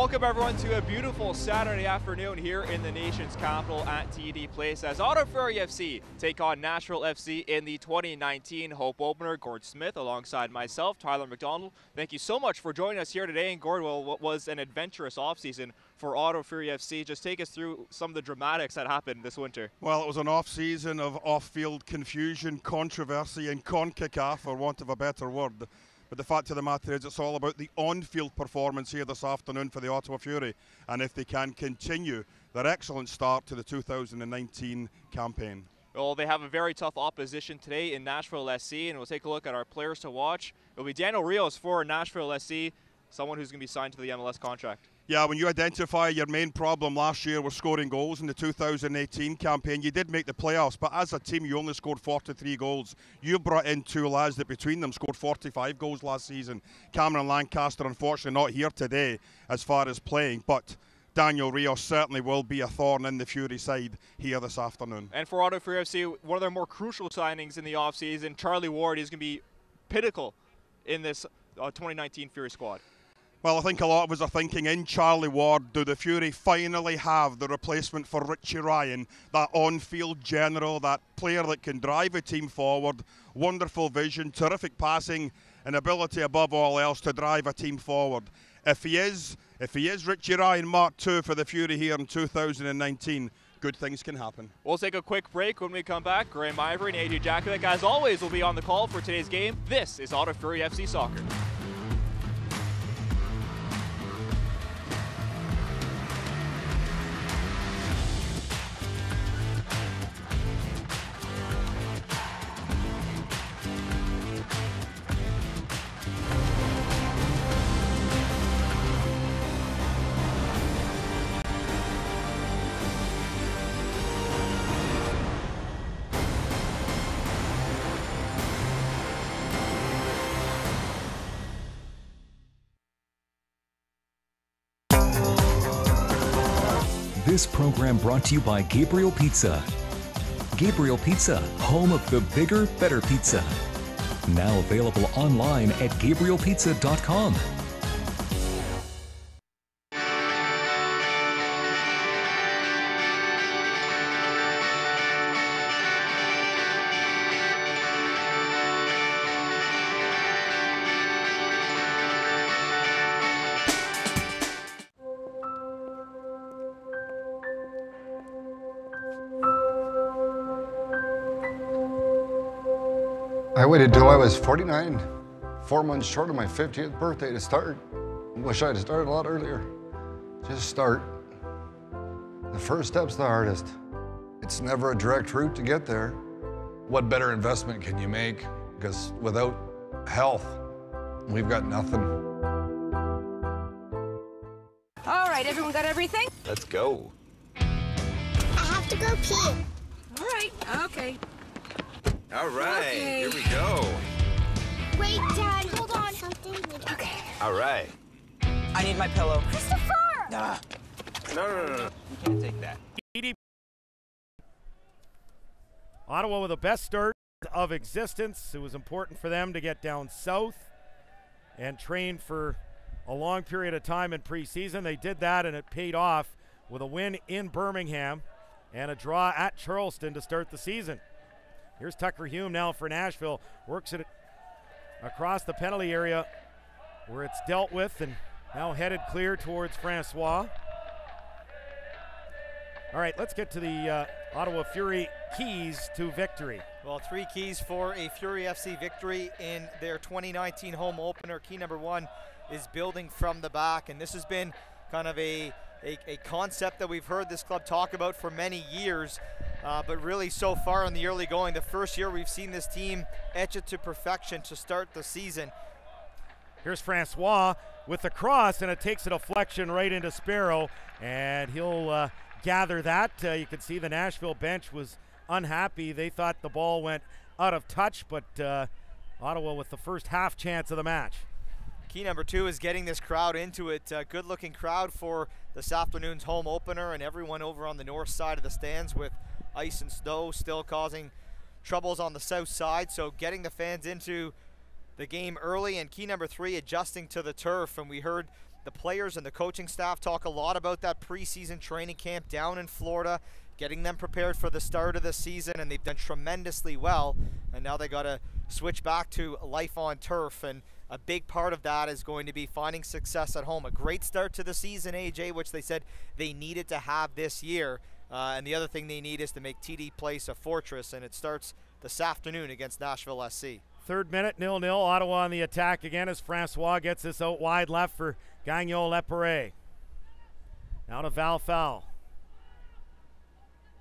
Welcome everyone to a beautiful Saturday afternoon here in the nation's capital at TD Place as Ottawa Fury FC take on Nashville FC in the 2019 Hope Opener. Gord Smith alongside myself, Tyler McDonald. Thank you so much for joining us here today. And Gord, well, what was an adventurous offseason for Ottawa Fury FC? Just take us through some of the dramatics that happened this winter. Well, it was an off-season of off-field confusion, controversy, and Kickoff, for want of a better word. But the fact of the matter is it's all about the on-field performance here this afternoon for the Ottawa Fury, and if they can continue their excellent start to the 2019 campaign. Well, they have a very tough opposition today in Nashville SC, and we'll take a look at our players to watch. It'll be Daniel Rios for Nashville SC, someone who's going to be signed to the MLS contract. Yeah, when you identify your main problem last year was scoring goals in the 2018 campaign, you did make the playoffs, but as a team you only scored 43 goals. You brought in two lads that between them scored 45 goals last season. Cameron Lancaster, unfortunately not here today as far as playing, but Daniel Rios certainly will be a thorn in the Fury side here this afternoon. And for Ottawa Fury FC, one of their more crucial signings in the offseason, Charlie Ward, is going to be pinnacle in this 2019 Fury squad. Well, I think a lot of us are thinking, in Charlie Ward, do the Fury finally have the replacement for Richie Ryan, that on-field general, that player that can drive a team forward, wonderful vision, terrific passing, and ability above all else to drive a team forward. If he is Richie Ryan Mark II for the Fury here in 2019, good things can happen. We'll take a quick break. When we come back, Graham Ivory and AJ Jakovic, as always, will be on the call for today's game. This is Ottawa Fury FC Soccer. This program brought to you by Gabriel Pizza. Gabriel Pizza, home of the bigger, better pizza. Now available online at gabrielpizza.com. I waited till I was 49, 4 months short of my 50th birthday to start. Wish I'd started a lot earlier. Just start. The first step's the hardest. It's never a direct route to get there. What better investment can you make? Because without health, we've got nothing. All right, everyone got everything? Let's go. I have to go pee. All right, okay. All right, Okay. Here we go. Wait, Dad, hold on. Something. Okay. All right. I need my pillow. Christopher! No. You can't take that. Ottawa with the best start of existence. It was important for them to get down south and train for a long period of time in preseason. They did that, and it paid off with a win in Birmingham and a draw at Charleston to start the season. Here's Tucker Hume now for Nashville. Works it across the penalty area where it's dealt with, and now headed clear towards Francois. All right, let's get to the Ottawa Fury keys to victory. Well, 3 keys for a Fury FC victory in their 2019 home opener. Key number 1 is building from the back, and this has been kind of a concept that we've heard this club talk about for many years. But really so far in the early going, the first year we've seen this team etch it to perfection to start the season. Here's Francois with the cross, and it takes a deflection right into Sparrow, and he'll gather that. You can see the Nashville bench was unhappy. They thought the ball went out of touch, but Ottawa with the first half chance of the match. Key number 2 is getting this crowd into it. Good looking crowd for this afternoon's home opener, and everyone over on the north side of the stands with ice and snow still causing troubles on the south side. So getting the fans into the game early, and key number 3, adjusting to the turf. And we heard the players and the coaching staff talk a lot about that preseason training camp down in Florida, getting them prepared for the start of the season, and they've done tremendously well. And now they got to switch back to life on turf, and a big part of that is going to be finding success at home. A great start to the season, AJ, which they said they needed to have this year. And the other thing they need is to make TD Place a fortress, and it starts this afternoon against Nashville SC. Third minute, 0-0. Ottawa on the attack again as Francois gets this out wide left for Gagnon-Lepore. Now to Val.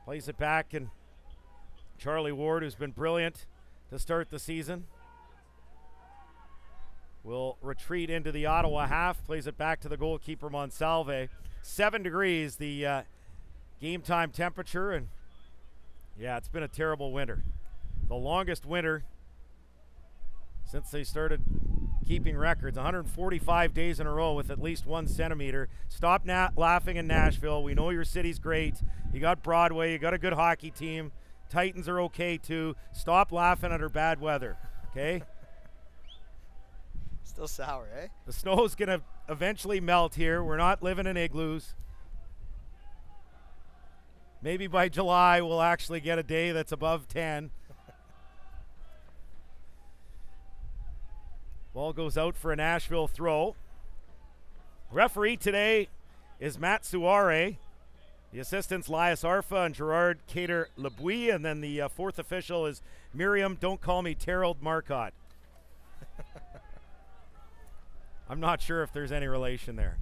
Plays it back, and Charlie Ward, who's been brilliant to start the season, will retreat into the Ottawa half. Plays it back to the goalkeeper, Monsalve. 7 degrees, the game time temperature, and yeah, it's been a terrible winter. The longest winter since they started keeping records. 145 days in a row with at least 1 centimeter. Stop laughing in Nashville. We know your city's great. You got Broadway. You got a good hockey team. Titans are okay too. Stop laughing under bad weather, okay? Still sour, eh? The snow's going to eventually melt here. We're not living in igloos. Maybe by July we'll actually get a day that's above 10. Ball goes out for a Nashville throw. Referee today is Matt Suare. The assistants Lias Arfa and Gerard Cater-Lebuy, and then the fourth official is Miriam, don't call me Terrell Marcotte. I'm not sure if there's any relation there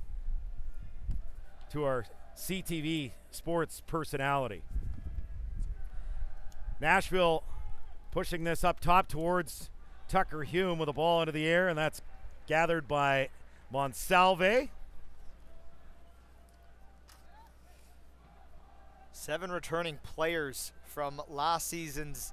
to our CTV sports personality. Nashville pushing this up top towards Tucker Hume with a ball into the air, and that's gathered by Monsalve. 7 returning players from last season's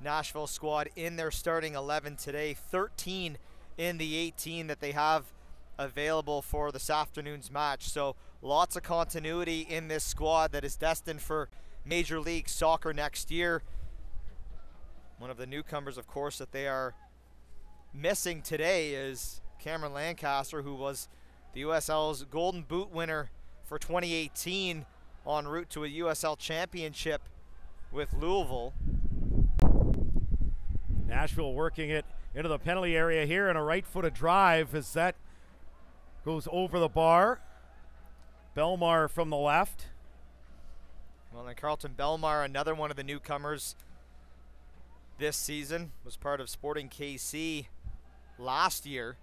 Nashville squad in their starting 11 today. 13 in the 18 that they have available for this afternoon's match. So lots of continuity in this squad that is destined for Major League Soccer next year. One of the newcomers, of course, that they are missing today is Cameron Lancaster, who was the USL's Golden Boot winner for 2018, en route to a USL championship with Louisville. Nashville working it into the penalty area here, and a right-footed drive as that goes over the bar. Belmar from the left. Well, then Carlton Belmar, another one of the newcomers this season, was part of Sporting KC last year.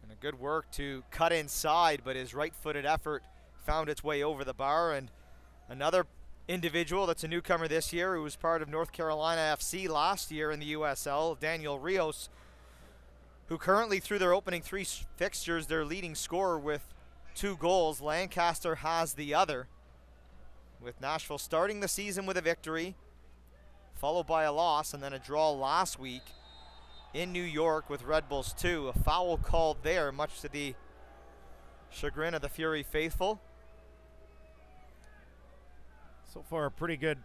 And a good work to cut inside, but his right-footed effort found its way over the bar. And another individual that's a newcomer this year, who was part of North Carolina FC last year in the USL, Daniel Rios, who currently, through their opening 3 fixtures, their leading scorer with 2 goals. Lancaster has the other, with Nashville starting the season with a victory, followed by a loss, and then a draw last week in New York with Red Bulls 2. A foul called there, much to the chagrin of the Fury faithful. So far, a pretty good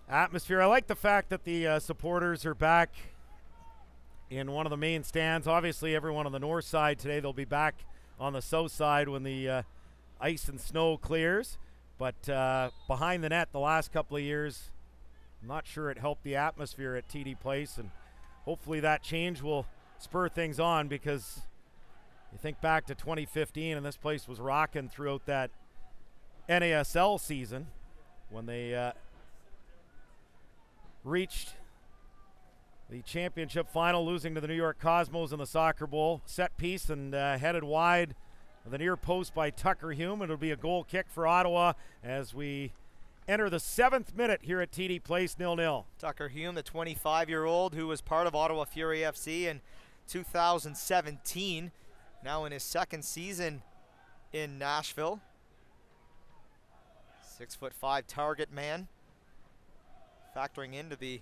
atmosphere. I like the fact that the supporters are back in one of the main stands. Obviously, everyone on the north side today. They'll be back on the south side when the ice and snow clears. But behind the net the last couple of years, I'm not sure it helped the atmosphere at TD Place, and hopefully that change will spur things on, because you think back to 2015 and this place was rocking throughout that NASL season when they reached the championship final, losing to the New York Cosmos in the Soccer Bowl. Set piece and headed wide of the near post by Tucker Hume. It'll be a goal kick for Ottawa as we enter the 7th minute here at TD Place, 0-0. Tucker Hume, the 25-year-old who was part of Ottawa Fury FC in 2017, now in his 2nd season in Nashville. 6'5" target man, factoring into the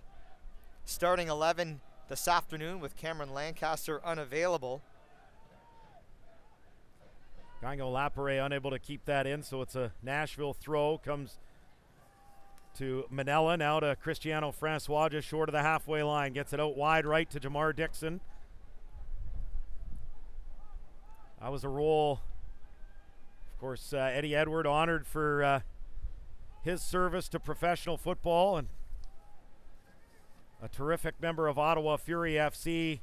starting 11 this afternoon with Cameron Lancaster unavailable. Gagnon-Lepore unable to keep that in, so it's a Nashville throw. Comes to Manella, now to Cristiano Francois, just short of the halfway line. Gets it out wide right to Jamar Dixon. That was a role. Of course, Eddie Edward honored for his service to professional football, and a terrific member of Ottawa Fury FC,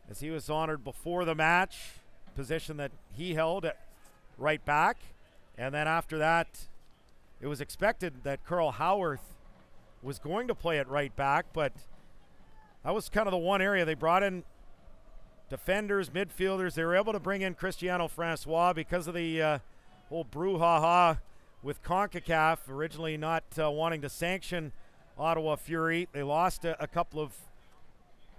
as he was honored before the match, position that he held at right back. And then after that, it was expected that Carl Howarth was going to play at right back, but that was kind of the one area they brought in defenders, midfielders. They were able to bring in Cristiano Francois because of the whole brouhaha with CONCACAF, originally not wanting to sanction Ottawa Fury. They lost a couple of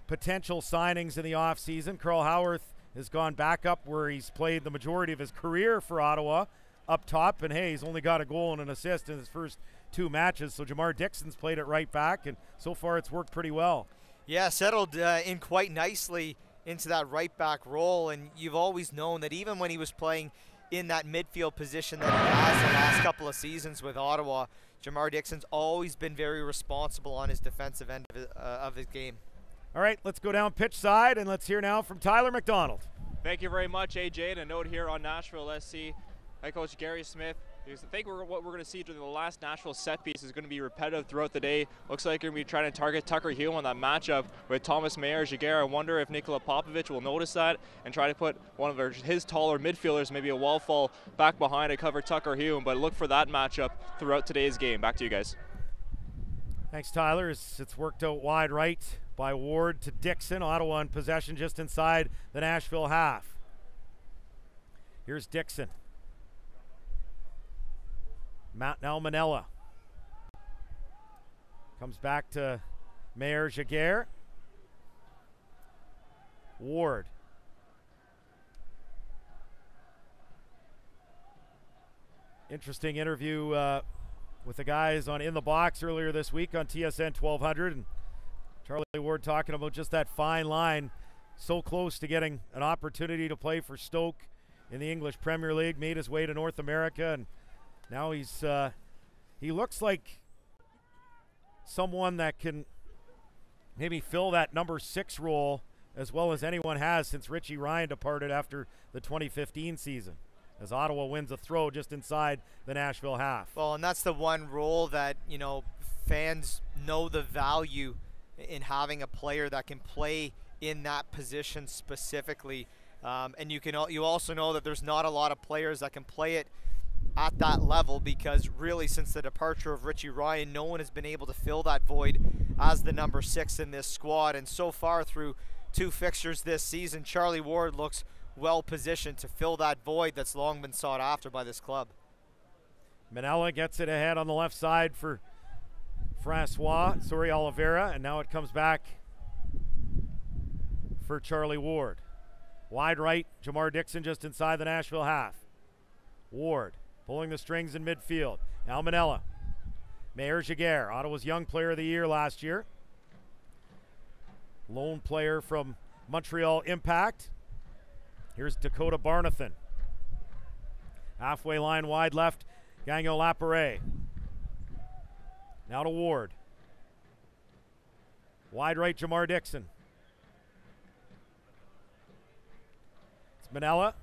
potential signings in the offseason. Carl Howarth has gone back up where he's played the majority of his career for Ottawa, up top, and hey, he's only got a goal and an assist in his first 2 matches. So Jamar Dixon's played at right back, and so far it's worked pretty well. Yeah, settled in quite nicely into that right back role, and you've always known that even when he was playing in that midfield position that he has the last couple of seasons with Ottawa, Jamar Dixon's always been very responsible on his defensive end of his game. All right, let's go down pitch side, and let's hear now from Tyler McDonald. Thank you very much, AJ. And a note here on Nashville SC, head coach Gary Smith. I think what we're going to see during the last Nashville set piece is going to be repetitive throughout the day. Looks like you're going to be trying to target Tucker Hume on that matchup with Thomas Mayer-Jaguar. I wonder if Nikola Popovic will notice that and try to put one of his taller midfielders, maybe a wall fall, back behind to cover Tucker Hume. But look for that matchup throughout today's game. Back to you guys. Thanks, Tyler. It's worked out wide right by Ward to Dixon. Ottawa in possession just inside the Nashville half. Here's Dixon. Now Manella comes back to Mayer-Jaguar. Ward. Interesting interview with the guys on In the Box earlier this week on TSN 1200, and Charlie Ward talking about just that fine line, so close to getting an opportunity to play for Stoke in the English Premier League, made his way to North America, and now he looks like someone that can maybe fill that number 6 role as well as anyone has since Richie Ryan departed after the 2015 season, as Ottawa wins a throw just inside the Nashville half. Well, and that's the one role that, you know, fans know the value in having a player that can play in that position specifically. And you also know that there's not a lot of players that can play it at that level, because really since the departure of Richie Ryan, no one has been able to fill that void as the number 6 in this squad. And so far through 2 fixtures this season, Charlie Ward looks well positioned to fill that void that's long been sought after by this club. Manella gets it ahead on the left side for Oliveira, and now it comes back for Charlie Ward. Wide right, Jamar Dixon just inside the Nashville half. Ward pulling the strings in midfield. Now Manella. Mayer-Jaguar, Ottawa's Young Player of the Year last year. Lone player from Montreal Impact. Here's Dakota Barnathan. Halfway line wide left, Gagnon Lapare. Now to Ward. Wide right, Jamar Dixon. It's Manella.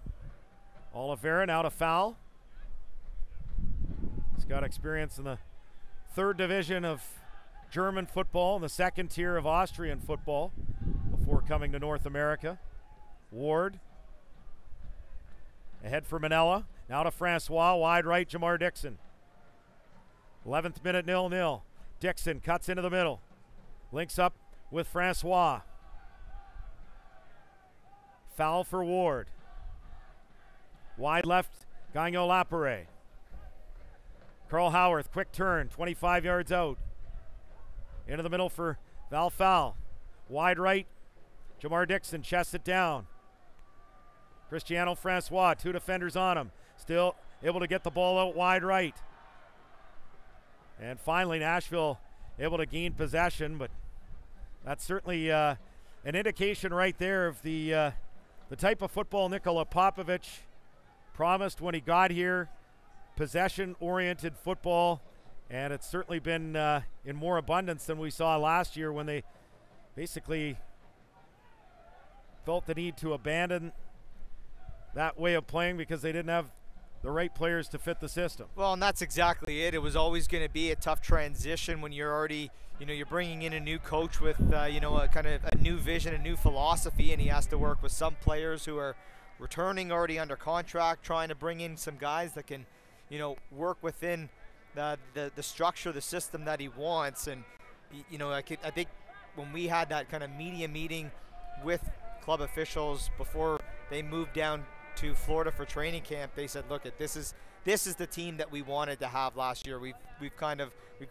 Oliveira now to Foul. He's got experience in the 3rd division of German football and the 2nd tier of Austrian football before coming to North America. Ward. Ahead for Manella. Now to Francois. Wide right, Jamar Dixon. 11th minute, 0-0. Dixon cuts into the middle. Links up with Francois. Foul for Ward. Wide left, Gagnon Lapare. Carl Howarth, quick turn, 25 yards out. Into the middle for Val Foul. Wide right, Jamar Dixon chests it down. Cristiano Francois, 2 defenders on him. Still able to get the ball out wide right. And finally, Nashville able to gain possession, but that's certainly an indication right there of the type of football Nikola Popovic promised when he got here. Possession-oriented football, and it's certainly been in more abundance than we saw last year when they basically felt the need to abandon that way of playing because they didn't have the right players to fit the system. Well, and that's exactly it. It was always going to be a tough transition when you're already, you're bringing in a new coach with, a kind of a new vision, a new philosophy, and he has to work with some players who are returning already under contract, trying to bring in some guys that can, work within the structure, the system that he wants. And, I think when we had that kind of media meeting with club officials before they moved down to Florida for training camp, they said, look, this is the team that we wanted to have last year. We've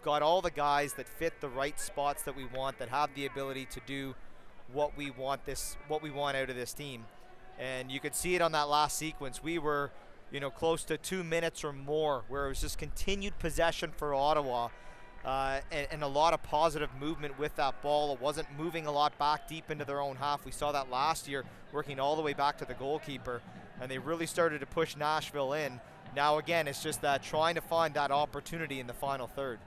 got all the guys that fit the right spots that we want, that have the ability to do what we want out of this team. And you could see it on that last sequence. We were, close to 2 minutes or more where it was just continued possession for Ottawa, and a lot of positive movement with that ball. It wasn't moving a lot back deep into their own half. We saw that last year, working all the way back to the goalkeeper, and they really started to push Nashville in. Now again, it's just that trying to find that opportunity in the final third.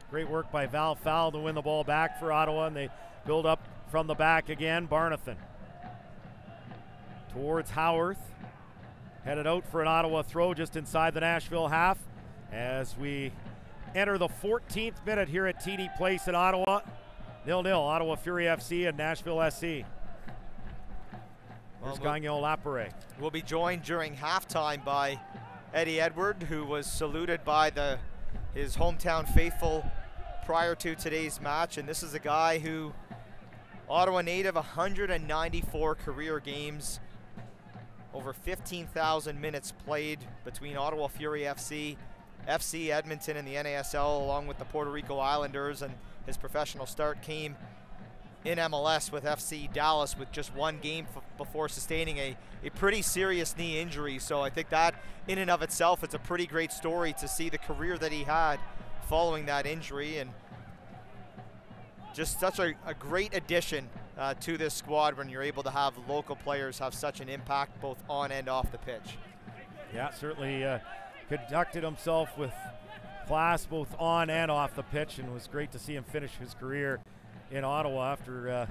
Great work by Val Fowl to win the ball back for Ottawa, and they build up from the back again. Barnathan towards Howarth, headed out for an Ottawa throw just inside the Nashville half as we enter the 14th minute here at TD Place in Ottawa. 0-0, Ottawa Fury FC and Nashville SC. Here's Gagnon Lapare. We'll be joined during halftime by Eddie Edward, who was saluted by his hometown faithful prior to today's match. And this is a guy who, Ottawa native, 194 career games, over 15,000 minutes played between Ottawa Fury FC, FC Edmonton, and the NASL, along with the Puerto Rico Islanders. And his professional start came in MLS with FC Dallas with just one game before sustaining a pretty serious knee injury. So I think that in and of itself, it's a pretty great story to see the career that he had following that injury, and just such a great addition to this squad when you're able to have local players have such an impact both on and off the pitch. Yeah, certainly conducted himself with class both on and off the pitch, and it was great to see him finish his career in Ottawa after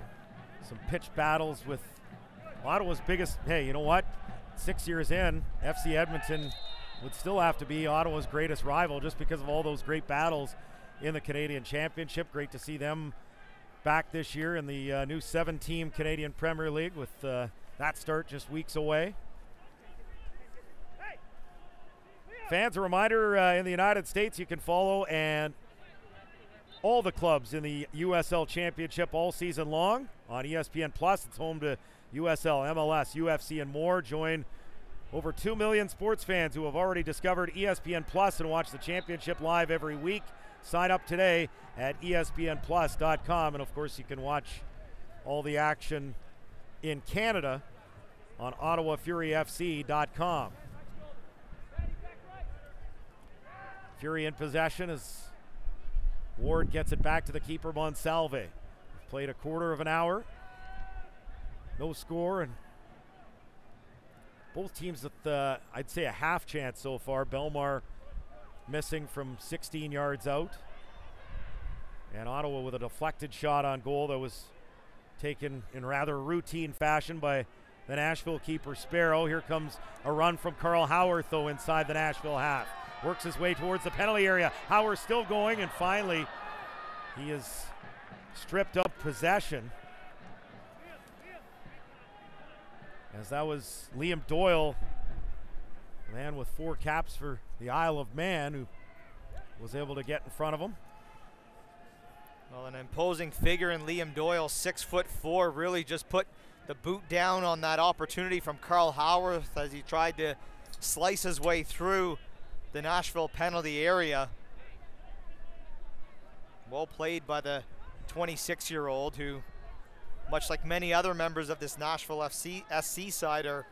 some pitch battles with Ottawa's biggest. Hey, you know what? 6 years in, FC Edmonton would still have to be Ottawa's greatest rival just because of all those great battles in the Canadian Championship. Great to see them back this year in the new 7-team Canadian Premier League with that start just weeks away. Fans, a reminder, in the United States, you can follow and all the clubs in the USL Championship all season long on ESPN Plus. It's home to USL, MLS, UFC, and more. Join over 2 million sports fans who have already discovered ESPN Plus and watch the championship live every week. Sign up today at espnplus.com. And of course, you can watch all the action in Canada on ottawafurifc.com. Fury in possession as Ward gets it back to the keeper, Monsalve. Played a quarter of an hour. No score, and both teams with, I'd say, a half chance so far. Belmar missing from 16 yards out. And Ottawa with a deflected shot on goal that was taken in rather routine fashion by the Nashville keeper, Sparrow. Here comes a run from Carl Howarth, though, inside the Nashville half. Works his way towards the penalty area. Howard still going, and finally he is stripped of possession. As that was Liam Doyle, a man with 4 caps for the Isle of Man, who was able to get in front of him. Well, an imposing figure in Liam Doyle, 6'4", really just put the boot down on that opportunity from Carl Howarth as he tried to slice his way through the Nashville penalty area. Well played by the 26-year-old who, much like many other members of this Nashville SC side, are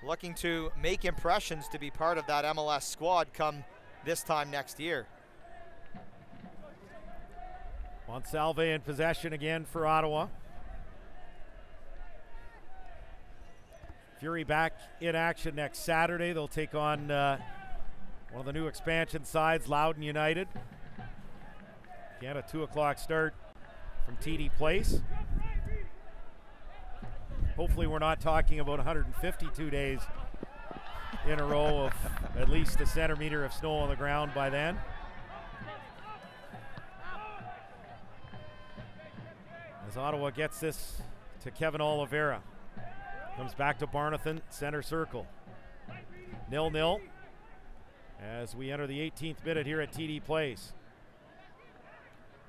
looking to make impressions to be part of that MLS squad come this time next year. Monsalve in possession again for Ottawa. Fury back in action next Saturday. They'll take on one of the new expansion sides, Loudoun United. Again, a 2 o'clock start from TD Place. Hopefully we're not talking about 152 days in a row of at least a centimeter of snow on the ground by then. As Ottawa gets this to Kevin Oliveira. Comes back to Barnathan, center circle. 0-0 as we enter the 18th minute here at TD Place.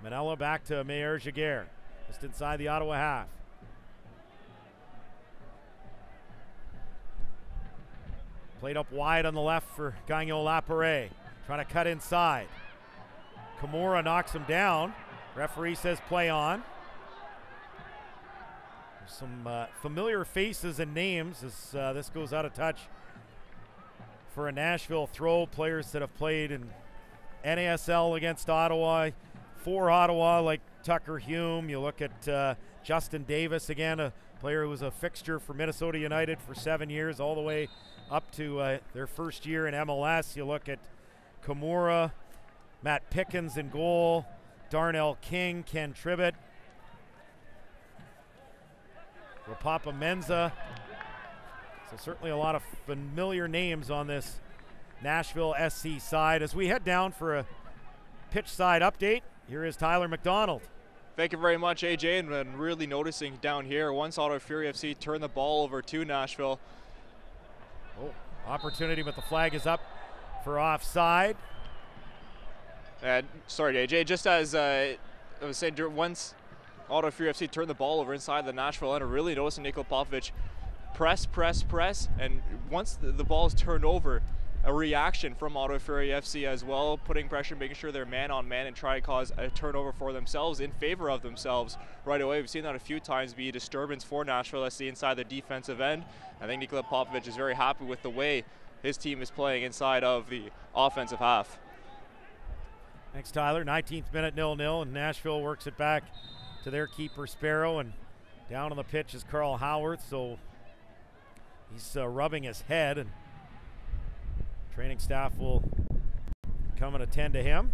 Manella back to Mayer Jaguar, just inside the Ottawa half. Played up wide on the left for Gagnon Lapare. Trying to cut inside. Kimura knocks him down. Referee says play on. There's some familiar faces and names as this goes out of touch for a Nashville throw. Players that have played in NASL against Ottawa, for Ottawa, like Tucker Hume. You look at Justin Davis again, a player who was a fixture for Minnesota United for 7 years, all the way up to their first year in MLS. You look at Kimura, Matt Pickens in goal, Darnell King, Ken Tribbett, Rapapa Menza. So certainly a lot of familiar names on this Nashville SC side. As we head down for a pitch side update, here is Tyler McDonald. Thank you very much, AJ, and really noticing down here, once Ottawa Fury FC turned the ball over to Nashville. Oh, opportunity, but the flag is up for offside. And sorry, AJ, just as I was saying, once Ottawa Fury FC turned the ball over inside the Nashville end, really noticing Nikola Popovic press, and once the ball is turned over, a reaction from Ottawa Fury FC as well, putting pressure, making sure they're man on man and try to cause a turnover for themselves in favor of themselves right away. We've seen that a few times be a disturbance for Nashville SC inside the defensive end. I think Nikola Popovic is very happy with the way his team is playing inside of the offensive half. Thanks, Tyler. 19th minute, 0-0, and Nashville works it back to their keeper, Sparrow, and down on the pitch is Carl Howard, so he's rubbing his head, and training staff will come and attend to him.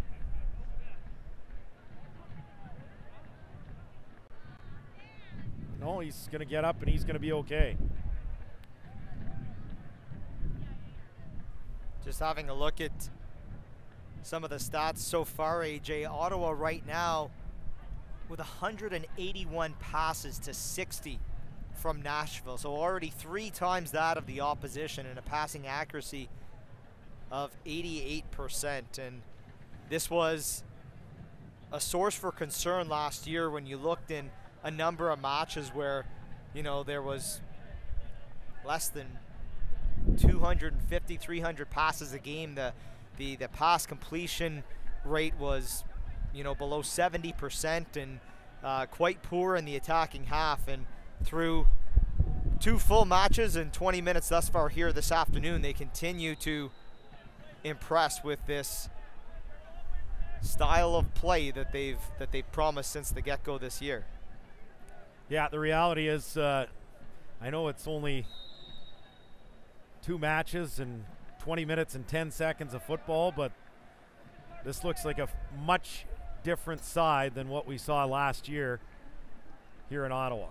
No, he's going to get up and he's going to be okay. Just having a look at some of the stats so far, AJ. Ottawa right now with 181 passes to 60 from Nashville. So already 3 times that of the opposition and a passing accuracy of 88%. And this was a source for concern last year when you looked in a number of matches where, you know, there was less than 250, 300 passes a game. The pass completion rate was, you know, below 70% and quite poor in the attacking half. And through 2 full matches and 20 minutes thus far here this afternoon, they continue to impress with this style of play that they've promised since the get-go this year. Yeah, the reality is, I know it's only 2 matches and 20 minutes and 10 seconds of football, but this looks like a much different side than what we saw last year here in Ottawa,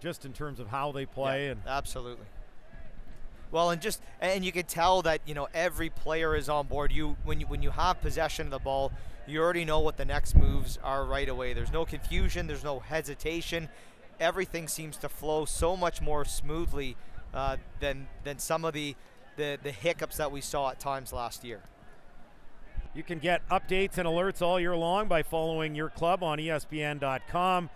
just in terms of how they play. Yeah, and absolutely. Well, and you can tell that, you know, every player is on board. When you have possession of the ball, you already know what the next moves are right away. There's no confusion, there's no hesitation. Everything seems to flow so much more smoothly than some of the hiccups that we saw at times last year. You can get updates and alerts all year long by following your club on ESPN.com.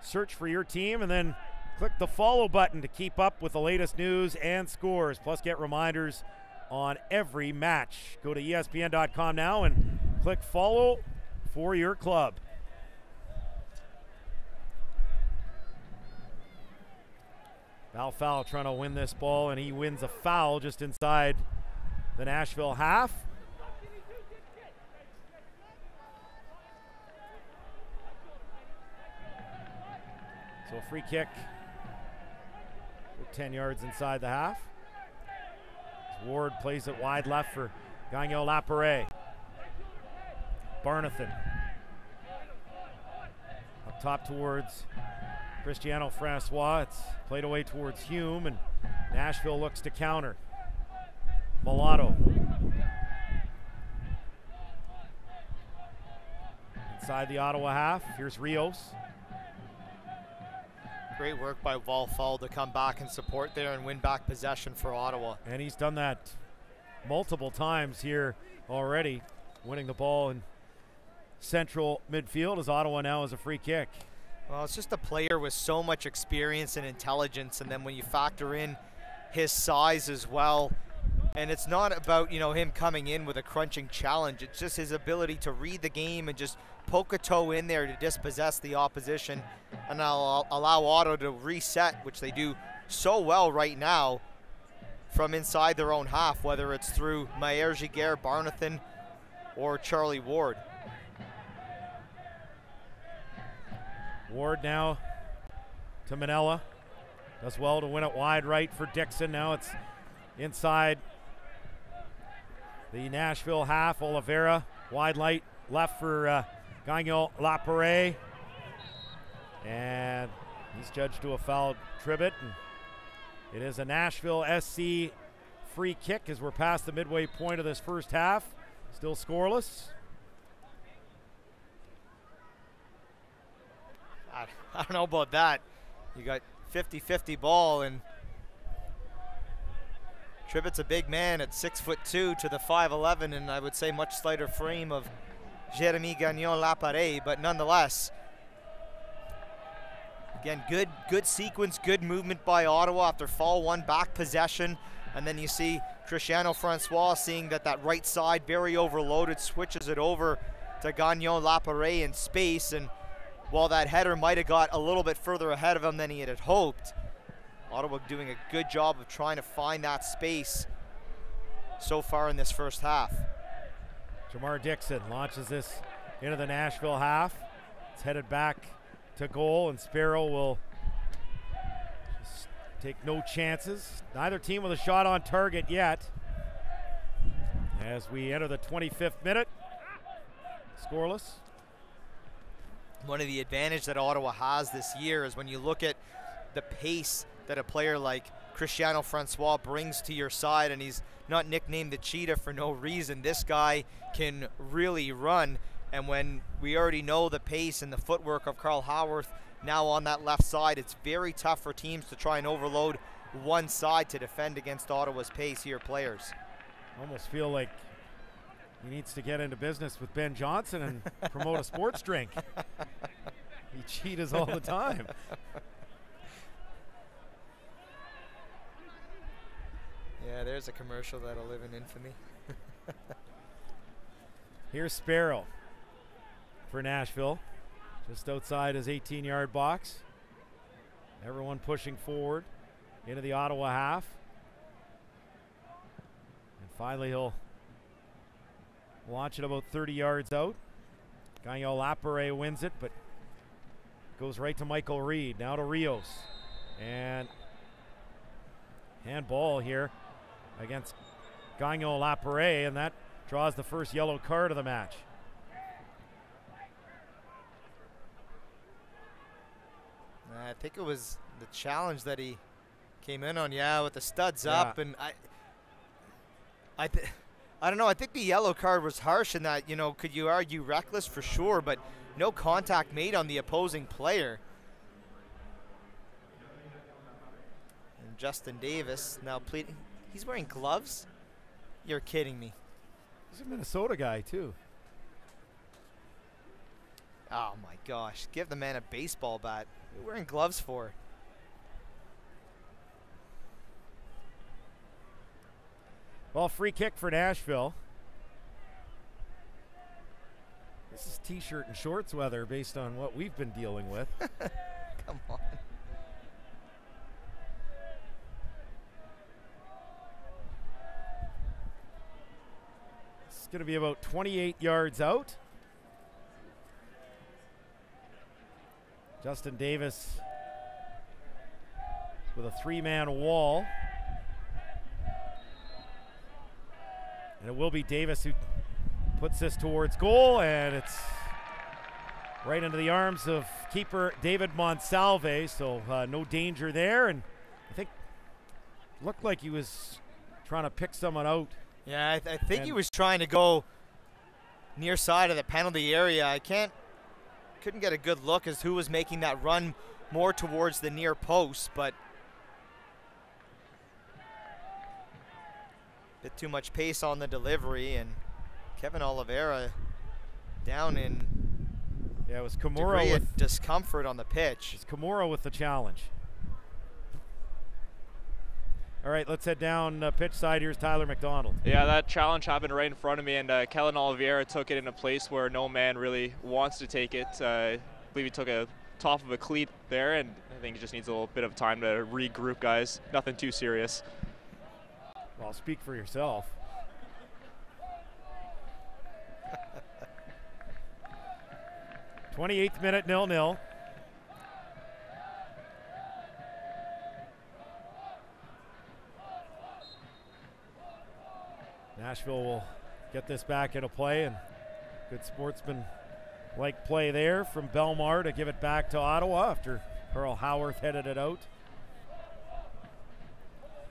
Search for your team and then click the follow button to keep up with the latest news and scores. Plus, get reminders on every match. Go to ESPN.com now and click follow for your club. Foul trying to win this ball, and he wins a foul just inside the Nashville half. So free kick, 10 yards inside the half. Ward plays it wide left for Gagnon Lapare. Barnathan up top towards Cristiano Francois. It's played away towards Hume, and Nashville looks to counter. Mulatto. Inside the Ottawa half, here's Rios. Great work by Wallfall to come back and support there and win back possession for Ottawa. And he's done that multiple times here already, winning the ball in central midfield as Ottawa now has a free kick. Well, it's just a player with so much experience and intelligence, and then when you factor in his size as well, and it's not about, you know, him coming in with a crunching challenge. It's just his ability to read the game and just poke a toe in there to dispossess the opposition and allow Ottawa to reset, which they do so well right now from inside their own half, whether it's through Maher Giguère, Barnathan, or Charlie Ward. Ward now to Manella. Does well to win it wide right for Dixon. Now it's inside the Nashville half. Oliveira, wide light left for Gagnon Laparé. And he's judged to a foul Tribbett. And it is a Nashville SC free kick as we're past the midway point of this first half. Still scoreless. I don't know about that. You got 50-50 ball, and Tribbett's a big man at 6'2" to the 5'11", and I would say much slighter frame of Jérémy Gagnon Laparé, but nonetheless, again, good sequence, good movement by Ottawa after fall one, back possession, and then you see Cristiano Francois seeing that right side very overloaded, switches it over to Gagnon Laparé in space, and while that header might have got a little bit further ahead of him than he had hoped, Ottawa doing a good job of trying to find that space so far in this first half. Jamar Dixon launches this into the Nashville half. It's headed back to goal, and Sparrow will just take no chances. Neither team with a shot on target yet. As we enter the 25th minute, scoreless. One of the advantage that Ottawa has this year is when you look at the pace that a player like Cristiano Francois brings to your side, and he's not nicknamed the Cheetah for no reason. This guy can really run, and when we already know the pace and the footwork of Carl Howarth now on that left side, it's very tough for teams to try and overload one side to defend against Ottawa's pace here, players. I almost feel like he needs to get into business with Ben Johnson and promote a sports drink. He cheats all the time. Yeah, there's a commercial that'll live in infamy. Here's Sparrow for Nashville, just outside his 18-yard box. Everyone pushing forward into the Ottawa half. And finally he'll launch it about 30 yards out. Gagnon Laparé wins it, but goes right to Michael Reed. Now to Rios. And handball here against Gagnon Laparé, and that draws the first yellow card of the match. I think it was the challenge that he came in on, yeah, with the studs up, and I don't know, I think the yellow card was harsh in that, you know, could you argue reckless for sure, but no contact made on the opposing player. And Justin Davis now pleading. He's wearing gloves? You're kidding me. He's a Minnesota guy too. Oh my gosh, give the man a baseball bat. What are you wearing gloves for? Well, free kick for Nashville. This is t-shirt and shorts weather based on what we've been dealing with. Come on. It's going to be about 28 yards out. Justin Davis with a three-man wall. And it will be Davis who puts this towards goal, and it's right into the arms of keeper David Monsalve, so no danger there. And I think looked like he was trying to pick someone out. Yeah, I think he was trying to go near side of the penalty area. I couldn't get a good look as who was making that run more towards the near post, but a bit too much pace on the delivery, and Kevin Oliveira down in it was Kimura degree with of discomfort on the pitch. It's Kimura with the challenge. All right, let's head down pitch side. Here's Tyler McDonald. Yeah, that challenge happened right in front of me, and Kellen Oliveira took it in a place where no man really wants to take it. I believe he took a top of a cleat there, and I think he just needs a little bit of time to regroup, guys. Nothing too serious. Well, speak for yourself. '28th minute, 0-0. Nashville will get this back into play, and good sportsman-like play there from Belmar to give it back to Ottawa after Carl Howarth headed it out.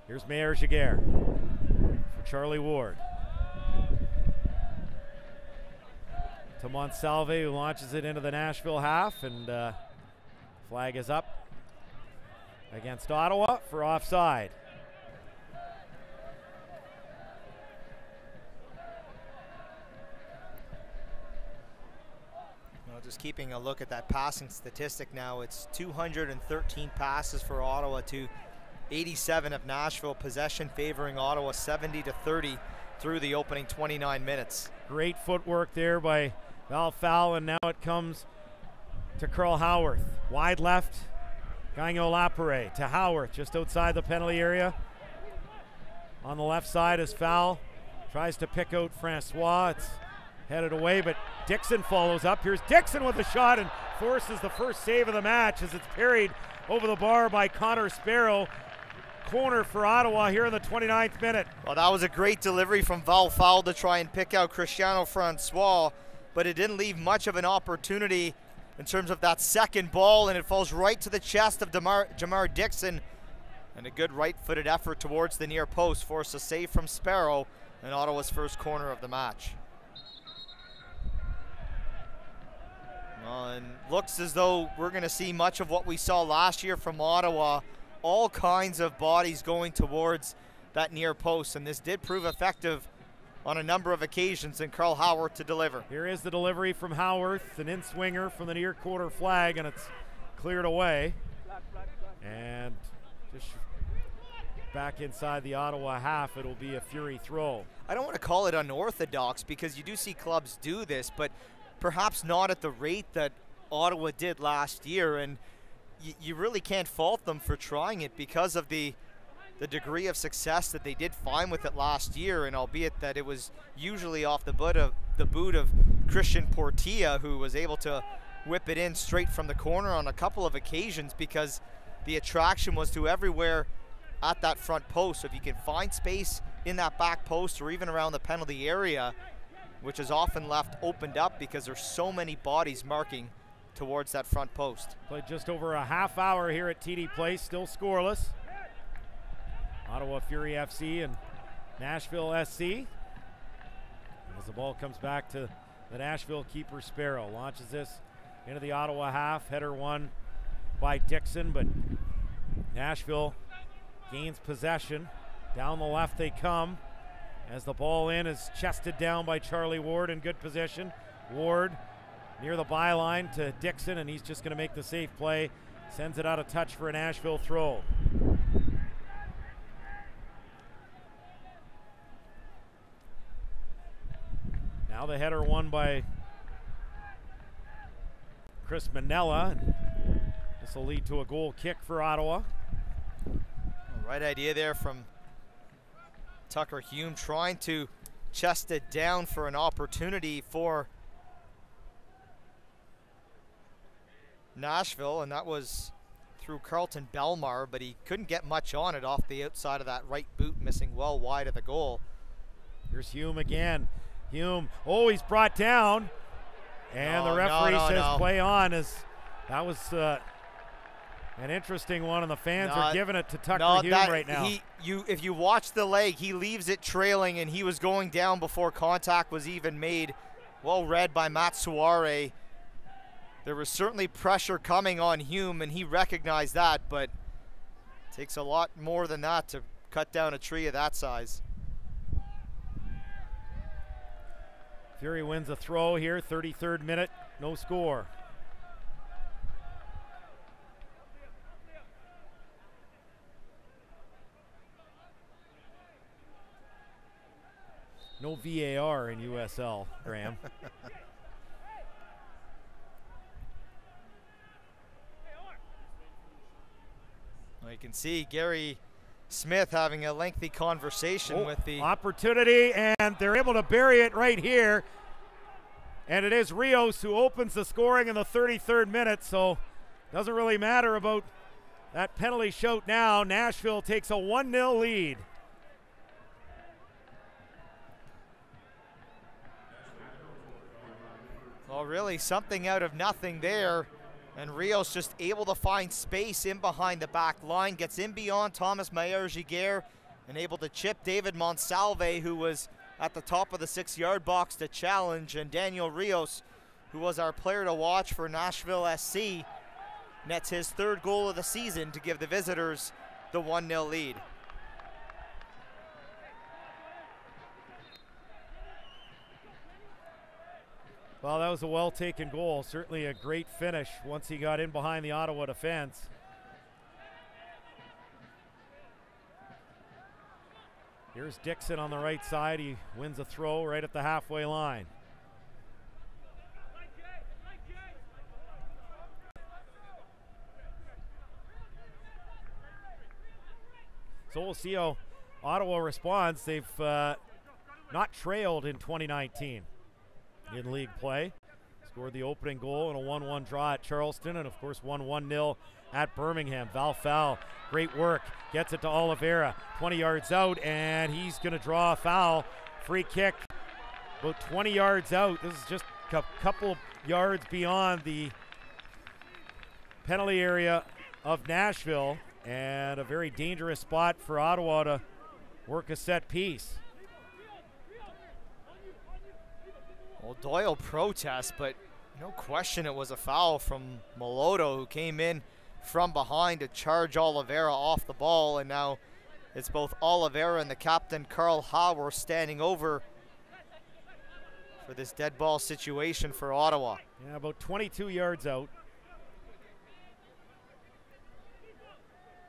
Here's Mayer Giguère for Charlie Ward. To Monsalve, who launches it into the Nashville half, and flag is up against Ottawa for offside. Just keeping a look at that passing statistic now, it's 213 passes for Ottawa to 87 of Nashville. Possession favoring Ottawa 70-30 through the opening 29 minutes. Great footwork there by Val Fowl, and now it comes to Carl Howarth. Wide left, Gagnon Lapare to Howarth, just outside the penalty area. On the left side as Fowl tries to pick out Francois. It's headed away, but Dixon follows up. Here's Dixon with a shot and forces the first save of the match as it's parried over the bar by Connor Sparrow. Corner for Ottawa here in the 29th minute. Well, that was a great delivery from Val Fowl to try and pick out Cristiano Francois, but it didn't leave much of an opportunity in terms of that second ball, and it falls right to the chest of Jamar Dixon. And a good right-footed effort towards the near post forced a save from Sparrow in Ottawa's first corner of the match. And looks as though we're going to see much of what we saw last year from Ottawa. All kinds of bodies going towards that near post, and this did prove effective on a number of occasions, and Carl Howarth to deliver. Here is the delivery from Howarth, an in-swinger from the near quarter flag, and it's cleared away. And just back inside the Ottawa half, it'll be a Fury throw. I don't want to call it unorthodox because you do see clubs do this, but perhaps not at the rate that Ottawa did last year, and you really can't fault them for trying it because of the degree of success that they did find with it last year, and albeit that it was usually off the boot of Christian Portilla, who was able to whip it in straight from the corner on a couple of occasions because the attraction was to everywhere at that front post. So if you can find space in that back post or even around the penalty area, which is often left opened up because there's so many bodies marking towards that front post. Played just over a half hour here at TD Place, still scoreless. Ottawa Fury FC and Nashville SC. As the ball comes back to the Nashville keeper, Sparrow launches this into the Ottawa half. Header won by Dixon, but Nashville gains possession. Down the left they come as the ball in is chested down by Charlie Ward in good position. Ward near the byline to Dixon, and he's just going to make the safe play. Sends it out of touch for a Nashville throw. Now the header won by Chris Manella. This will lead to a goal kick for Ottawa. Right idea there from Tucker Hume, trying to chest it down for an opportunity for Nashville, and that was through Carlton Belmar, but he couldn't get much on it off the outside of that right boot, missing well wide of the goal. Here's Hume again. Hume, oh, he's brought down. And the referee says play on. As that was an interesting one, and the fans are giving it to Tucker Hume right now. If you watch the leg, he leaves it trailing, and he was going down before contact was even made. Well read by Matt Suare. There was certainly pressure coming on Hume, and he recognized that, but it takes a lot more than that to cut down a tree of that size. Fury wins a throw here, 33rd minute, no score. No VAR in USL, Graham. Well, you can see Gary Smith having a lengthy conversation with the opportunity, and they're able to bury it right here. And it is Rios who opens the scoring in the 33rd minute, so doesn't really matter about that penalty shout now. Nashville takes a 1-0 lead. Well, really something out of nothing there. And Rios just able to find space in behind the back line, gets in beyond Thomas Mayer-Giguère and able to chip David Monsalve, who was at the top of the 6-yard box to challenge. And Daniel Rios, who was our player to watch for Nashville SC, nets his 3rd goal of the season to give the visitors the 1-0 lead. Well, that was a well-taken goal. Certainly a great finish once he got in behind the Ottawa defense. Here's Dixon on the right side. He wins a throw right at the halfway line. So we'll see how Ottawa responds. They've not trailed in 2019. In league play. Scored the opening goal in a 1-1 draw at Charleston, and of course won 1-0 at Birmingham. Val Foul, great work, gets it to Oliveira, 20 yards out, and he's going to draw a foul. Free kick about 20 yards out. This is just a couple yards beyond the penalty area of Nashville, and a very dangerous spot for Ottawa to work a set piece. Well, Doyle protests, but no question it was a foul from Moloto, who came in from behind to charge Oliveira off the ball, and now it's both Oliveira and the captain, Carl Hauer, standing over for this dead ball situation for Ottawa. Yeah, about 22 yards out.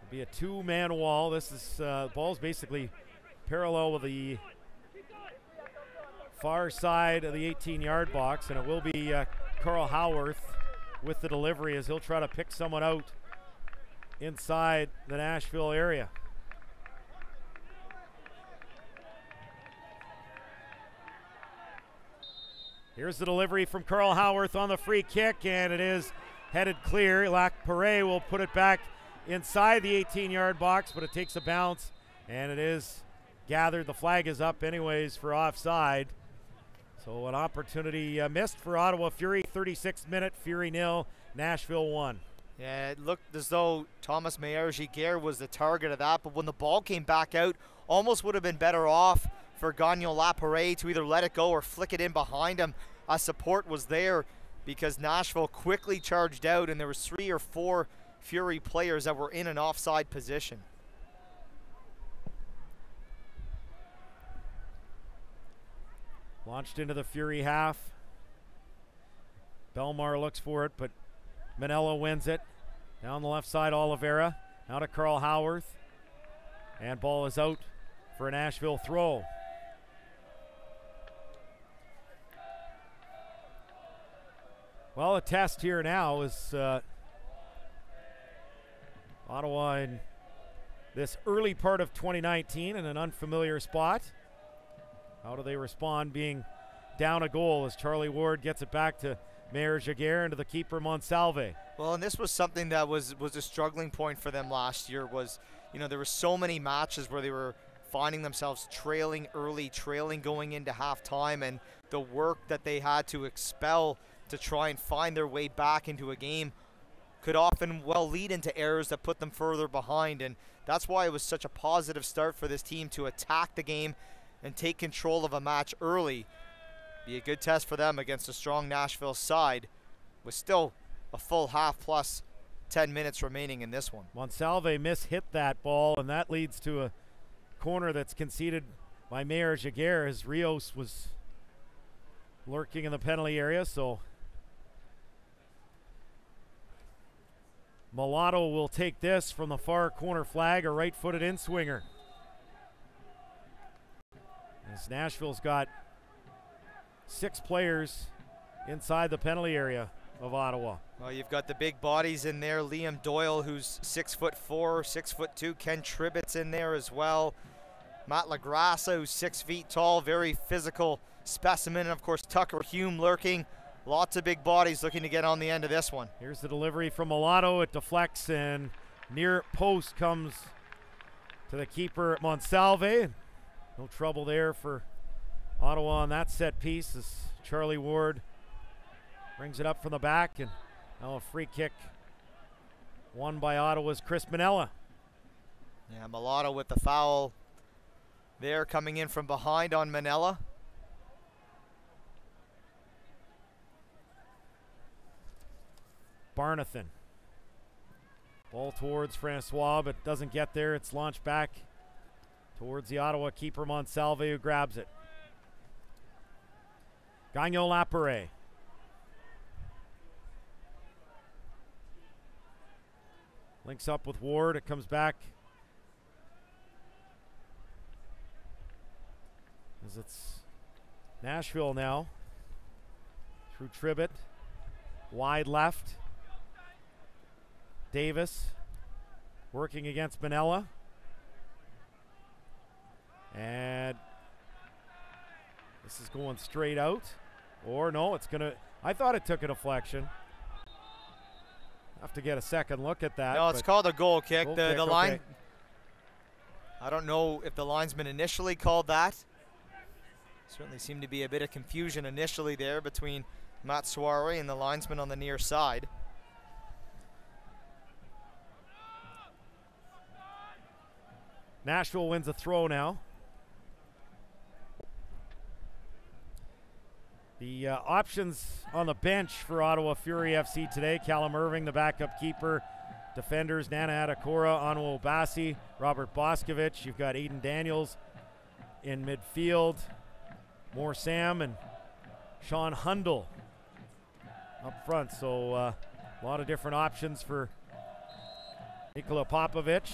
It'll be a 2-man wall. This is ball's basically parallel with the far side of the 18-yard box, and it will be Carl Howarth with the delivery as he'll try to pick someone out inside the Nashville area. Here's the delivery from Carl Howarth on the free kick, and it is headed clear. Lac Perret will put it back inside the 18-yard box, but it takes a bounce, and it is gathered. The flag is up anyways for offside. So an opportunity missed for Ottawa Fury. 36th minute, Fury 0, Nashville 1. Yeah, it looked as though Thomas Mayer-Giguère was the target of that, but when the ball came back out, almost would have been better off for Gagnon Laparé to either let it go or flick it in behind him. A support was there because Nashville quickly charged out, and there was 3 or 4 Fury players that were in an offside position. Launched into the Fury half. Belmar looks for it, but Manella wins it. Down the left side, Oliveira. Now to Carl Howarth. And ball is out for a Nashville throw. Well, a test here now is Ottawa in this early part of 2019 in an unfamiliar spot. How do they respond being down a goal as Charlie Ward gets it back to Mayer-Giguère and to the keeper Monsalve? Well, and this was something that was a struggling point for them last year. Was, you know, there were so many matches where they were finding themselves trailing early, trailing going into halftime, and the work that they had to expel to try and find their way back into a game could often well lead into errors that put them further behind. And that's why it was such a positive start for this team to attack the game and take control of a match early. Be a good test for them against a strong Nashville side with still a full half plus 10 minutes remaining in this one. Monsalve mishit that ball, and that leads to a corner that's conceded by Mayor Jaguar as Rios was lurking in the penalty area. So Mulatto will take this from the far corner flag, a right-footed in-swinger. As Nashville's got 6 players inside the penalty area of Ottawa. Well, you've got the big bodies in there. Liam Doyle, who's 6'4", 6'2". Ken Tribbett's in there as well. Matt LaGrassa, who's 6 feet tall, very physical specimen. And of course, Tucker Hume lurking. Lots of big bodies looking to get on the end of this one. Here's the delivery from Mulatto. It deflects and near post comes to the keeper Monsalve. No trouble there for Ottawa on that set piece as Charlie Ward brings it up from the back, and now a free kick won by Ottawa's Chris Manella. Yeah, Mulatto with the foul there coming in from behind on Manella. Barnathan. Ball towards Francois, but doesn't get there. It's launched back towards the Ottawa keeper Monsalve, who grabs it. Gagnon Lapere. Links up with Ward. It comes back as it's Nashville now. Through Tribbett. Wide left. Davis working against Manella. And this is going straight out. Or no, it's going to... I thought it took a deflection. Have to get a second look at that. No, it's called a goal kick. Goal the kick, line... okay. I don't know if the linesman initially called that. Certainly seemed to be a bit of confusion initially there between Matt Soiree and the linesman on the near side. Nashville wins a throw now. The options on the bench for Ottawa Fury FC today: Callum Irving, the backup keeper. Defenders: Nana Adekora, Anwo Bassi, Robert Boscovich. You've got Aiden Daniels in midfield. More Sam and Sean Hundle up front. So a lot of different options for Nikola Popovic.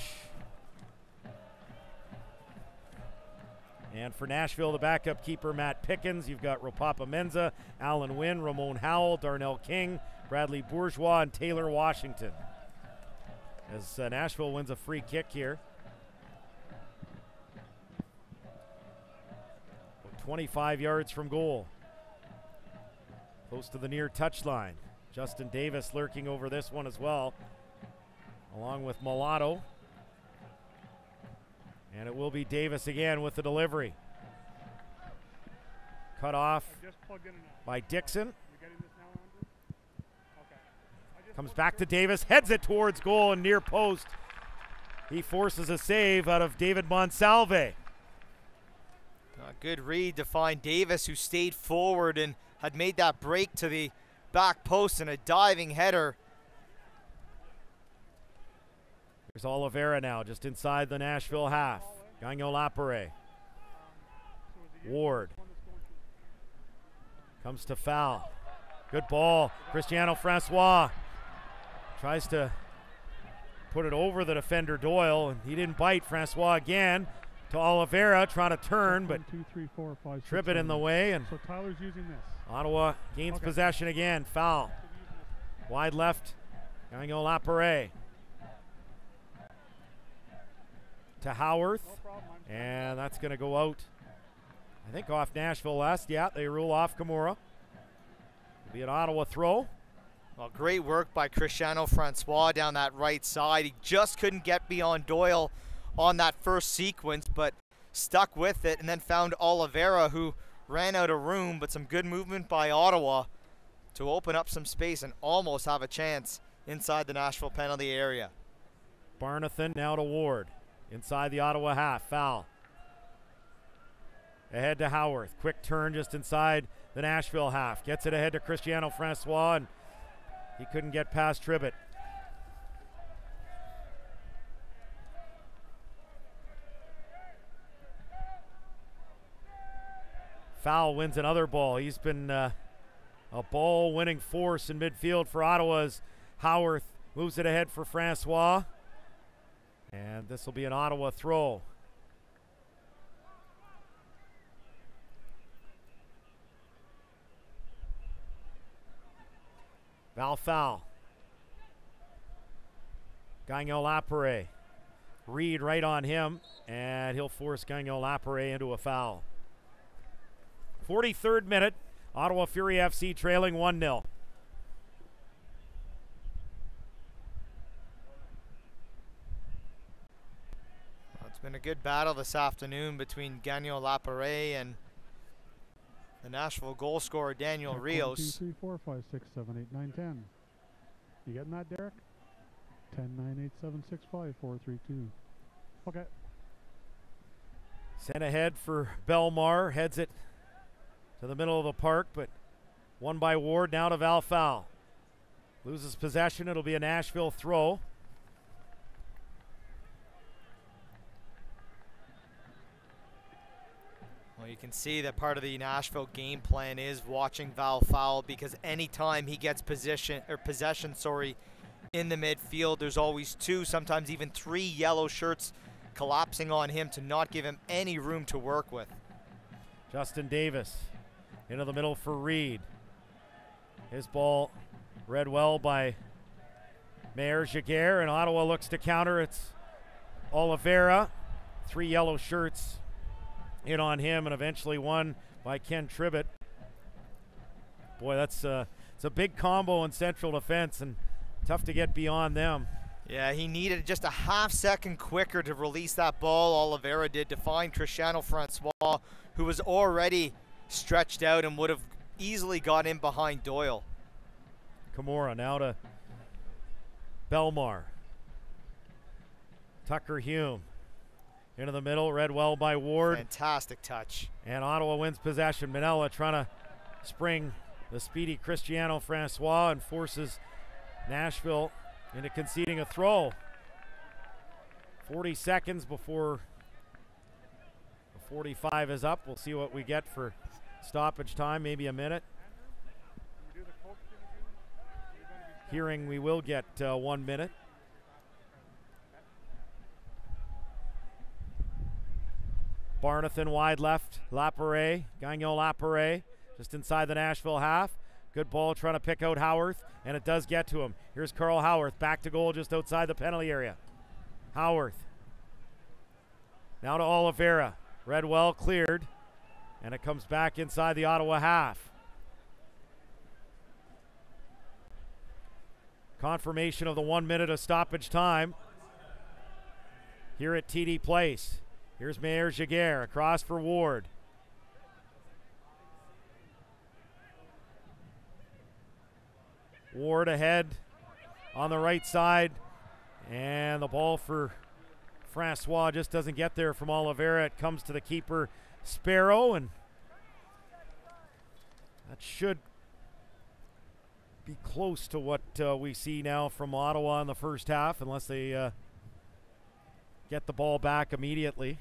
And for Nashville, the backup keeper, Matt Pickens. You've got Ropapa Menza, Alan Wynn, Ramon Howell, Darnell King, Bradley Bourgeois, and Taylor Washington. As Nashville wins a free kick here. 25 yards from goal. Close to the near touchline. Justin Davis lurking over this one as well, along with Mulatto. And it will be Davis again with the delivery. Cut off by Dixon. Comes back to Davis, heads it towards goal and near post. He forces a save out of David Monsalve. A good read to find Davis, who stayed forward and had made that break to the back post and a diving header. There's Oliveira now, just inside the Nashville half. Gagnon Lapere. Ward. Comes to foul. Good ball. Cristiano Francois tries to put it over the defender Doyle, and he didn't bite. Francois again to Oliveira, trying to turn, but Tribbett in the way, and so Tyler's using this. Ottawa gains possession again. Foul. Wide left. Gagnon Lapere. To Howarth, and that's going to go out, I think, off Nashville last. Yeah, they rule off Kimura. It'll be an Ottawa throw. Well, great work by Cristiano Francois down that right side. He just couldn't get beyond Doyle on that first sequence, but stuck with it and then found Oliveira, who ran out of room, but some good movement by Ottawa to open up some space and almost have a chance inside the Nashville penalty area. Barnathan now to Ward. Inside the Ottawa half, foul. Ahead to Howarth. Quick turn just inside the Nashville half. Gets it ahead to Cristiano Francois, and he couldn't get past Tribbett. Foul wins another ball. He's been a ball-winning force in midfield for Ottawa's. Howarth moves it ahead for Francois. And this will be an Ottawa throw. Val foul. Gagnon-Lapierre. Reed right on him, and he'll force Gagnon-Lapierre into a foul. 43rd minute, Ottawa Fury FC trailing 1-0. It's been a good battle this afternoon between Gagnon-Lapierre and the Nashville goal scorer Daniel Rios. 1, 2, 3, 4, 5, 6, 7, 8, 9, 10. You getting that, Derek? 10, 9, 8, 7, 6, 5, 4, 3, 2. Okay. Sent ahead for Belmar, heads it to the middle of the park, but won by Ward. Now to Val foul. Loses possession. It'll be a Nashville throw. Well, you can see that part of the Nashville game plan is watching Val foul, because anytime he gets possession in the midfield, there's always 2, sometimes even 3 yellow shirts collapsing on him to not give him any room to work with. Justin Davis into the middle for Reed. His ball read well by Mayer Jaguar, and Ottawa looks to counter. It's Oliveira. 3 yellow shirts in on him, and eventually won by Ken Tribbett. Boy, it's a big combo in central defense, and tough to get beyond them. Yeah, he needed just a half-second quicker to release that ball, Oliveira did, to find Cristiano Francois, who was already stretched out and would have easily got in behind Doyle. Camorra now to Belmar. Tucker Hume into the middle, read well by Ward. Fantastic touch. And Ottawa wins possession. Manella trying to spring the speedy Cristiano Francois and forces Nashville into conceding a throw. 40 seconds before the 45 is up. We'll see what we get for stoppage time, maybe a minute. Hearing we will get 1 minute. Barnathan wide left, Lapierre, Gagnon-Lapierre, just inside the Nashville half. Good ball trying to pick out Howarth, and it does get to him. Here's Carl Howarth, back to goal just outside the penalty area. Howarth. Now to Oliveira. Redwell cleared, and it comes back inside the Ottawa half. Confirmation of the 1 minute of stoppage time here at TD Place. Here's Mayer Jaguar across for Ward. Ward ahead on the right side, and the ball for Francois just doesn't get there from Oliveira. It comes to the keeper, Sparrow, and that should be close to what we see now from Ottawa in the first half, unless they get the ball back immediately.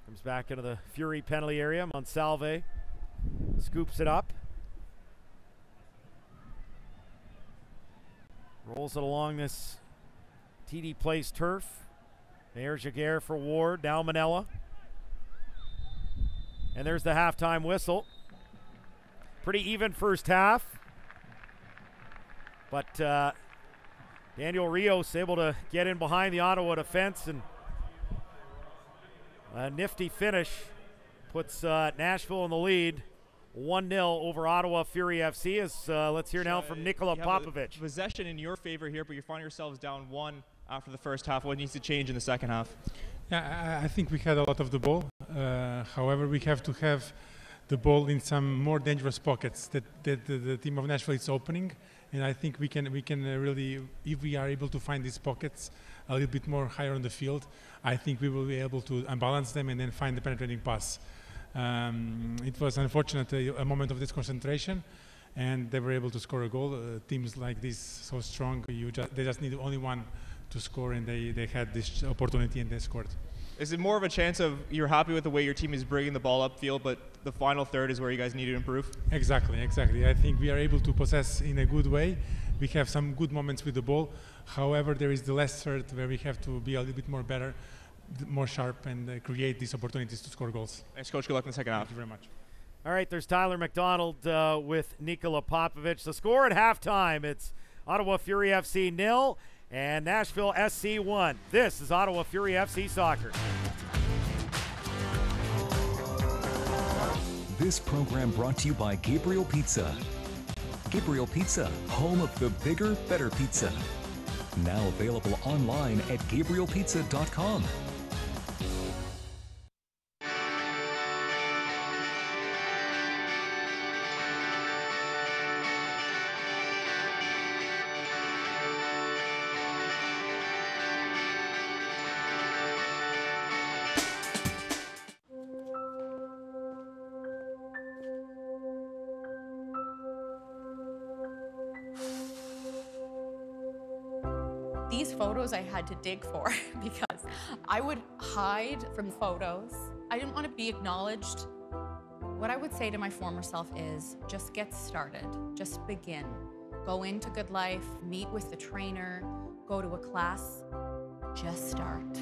Comes back into the Fury penalty area. Monsalve scoops it up. Rolls it along this TD Place turf. Mayer Jaguar for Ward. Now Manella. And there's the halftime whistle. Pretty even first half. But Daniel Rios able to get in behind the Ottawa defense, and a nifty finish puts Nashville in the lead 1-0 over Ottawa Fury FC. Let's hear now from Nikola Popovic. Possession in your favor here, but you find yourselves down 1 after the first half? What needs to change in the second half? Yeah, I think we had a lot of the ball. However, we have to have the ball in some more dangerous pockets that the team of Nashville is opening, and I think we can really, if we are able to find these pockets a little bit more higher on the field, I think we will be able to unbalance them and then find the penetrating pass. It was unfortunate a moment of disconcentration, and they were able to score a goal. Teams like this, so strong, they just need only one to score, and they had this opportunity and they scored. Is it more of a chance of you're happy with the way your team is bringing the ball upfield, but the final third is where you guys need to improve? Exactly. I think we are able to possess in a good way. We have some good moments with the ball. However, there is the last third where we have to be a little bit more better, more sharp, and create these opportunities to score goals. Thanks, Coach. Good luck in the second half. Thank you very much. All right, there's Tyler McDonald with Nikola Popovic. The score at halftime, it's Ottawa Fury FC 0 and Nashville SC 1. This is Ottawa Fury FC Soccer. This program brought to you by Gabriel Pizza. Gabriel Pizza, home of the bigger, better pizza. Now available online at GabrielPizza.com. These photos I had to dig for because I would hide from photos. I didn't want to be acknowledged. What I would say to my former self is just get started, just begin. Go into Good Life, meet with the trainer, go to a class, just start.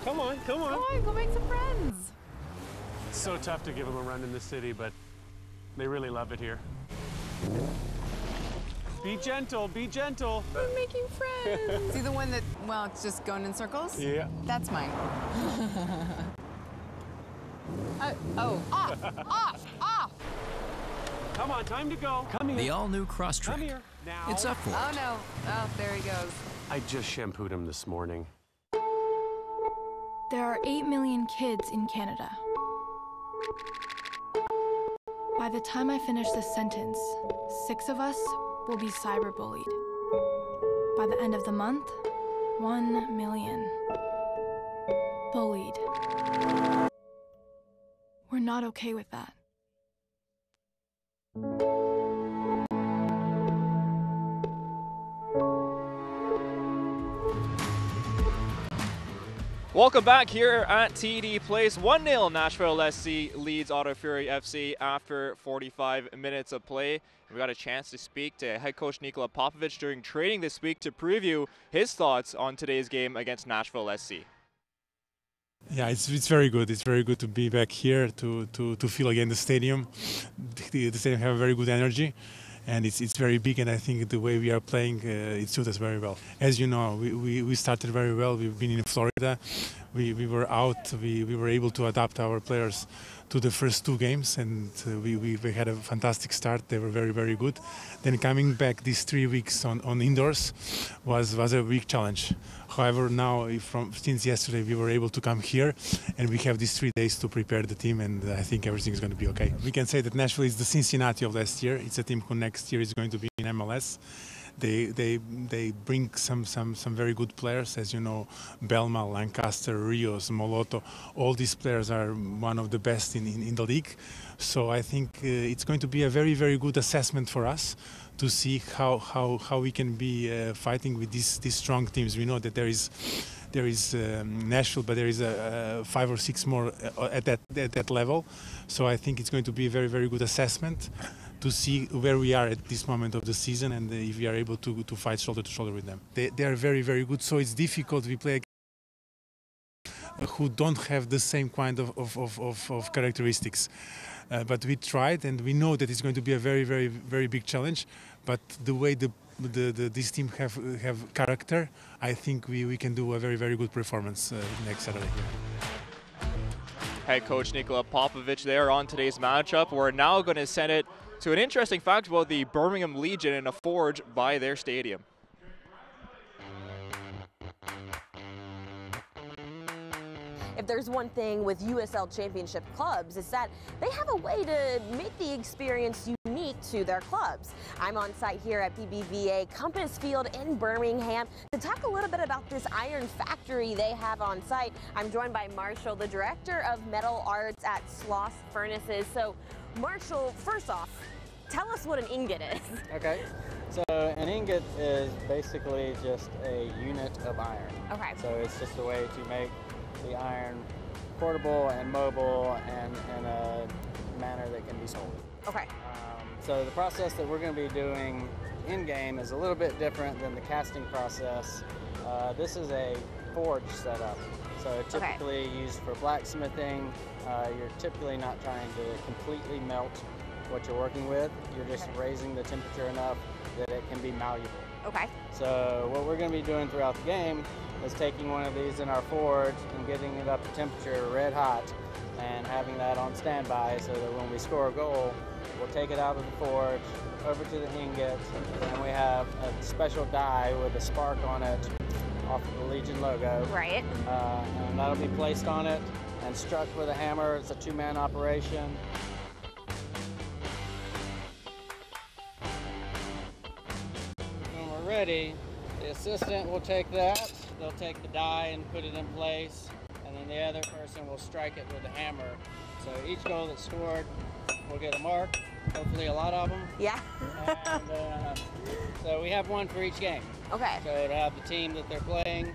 Come on. Come on, go make some friends. It's so tough to give them a run in the city, but they really love it here. Be gentle, be gentle. We're making friends. See the one that, well, it's just going in circles? Yeah. That's mine. Off. Come on, time to go. Come here. The all-new Crosstrek. Come here. Now. It's up for it. Oh, no. Oh, there he goes. I just shampooed him this morning. There are 8 million kids in Canada. By the time I finish this sentence, 6 of us will be cyberbullied. By the end of the month, 1 million. Bullied. We're not okay with that. Welcome back here at TD Place. 1-0 Nashville SC leads Ottawa Fury FC after 45 minutes of play. We got a chance to speak to head coach Nikola Popovic during training this week to preview his thoughts on today's game against Nashville SC. Yeah, it's very good. It's very good to be back here, to feel again the stadium. The stadium have a very good energy, and it's very big, and I think the way we are playing, it suits us very well. As you know, we started very well. We've been in Florida. We were out. We were able to adapt our players to the first 2 games, and we had a fantastic start. They were very, very good. Then coming back these 3 weeks on indoors was a big challenge. However, now since yesterday we were able to come here, and we have these 3 days to prepare the team, and I think everything is going to be okay. We can say that Nashville is the Cincinnati of last year. It's a team who next year is going to be in MLS. They bring some very good players, as you know, Belma, Lancaster, Rios, Moloto. All these players are one of the best in the league. So I think it's going to be a very, very good assessment for us to see how we can be fighting with these strong teams. We know that there is Nashville, but there is 5 or 6 more at that level. So I think it's going to be a very, very good assessment to see where we are at this moment of the season, and if we are able to fight shoulder to shoulder with them. They are very, very good, so it's difficult. We play who don't have the same kind of characteristics. But we tried, and we know that it's going to be a very, very, very big challenge. But the way this team have character, I think we can do a very, very good performance next Saturday. Here. Head coach Nikola Popovic there on today's matchup. We're now going to send it to an interesting fact about the Birmingham Legion and a forge by their stadium. If there's one thing with USL Championship clubs, is that they have a way to make the experience unique to their clubs. I'm on site here at BBVA Compass Field in Birmingham to talk a little bit about this iron factory they have on site. I'm joined by Marshall, the director of metal arts at Sloss Furnaces. So, Marshall, first off, tell us what an ingot is. Okay. So an ingot is basically just a unit of iron. Okay. So it's just a way to make the iron portable and mobile and in a manner that can be sold. Okay. So the process that we're going to be doing in-game is a little bit different than the casting process. This is a forge setup. So typically used for blacksmithing. You're typically not trying to completely melt what you're working with. You're just raising the temperature enough that it can be malleable. Okay. So what we're going to be doing throughout the game is taking one of these in our forge and getting it up to temperature red hot and having that on standby so that when we score a goal, we'll take it out of the forge, over to the ingot, and we have a special die with a spark on it off of the Legion logo. Right. And that'll be placed on it and struck with a hammer. It's a two-man operation. When we're ready, the assistant will take that. They'll take the die and put it in place, and then the other person will strike it with a hammer. So each goal that's scored will get a mark, hopefully a lot of them. Yeah. And so we have one for each game. Okay. So it'll have the team that they're playing,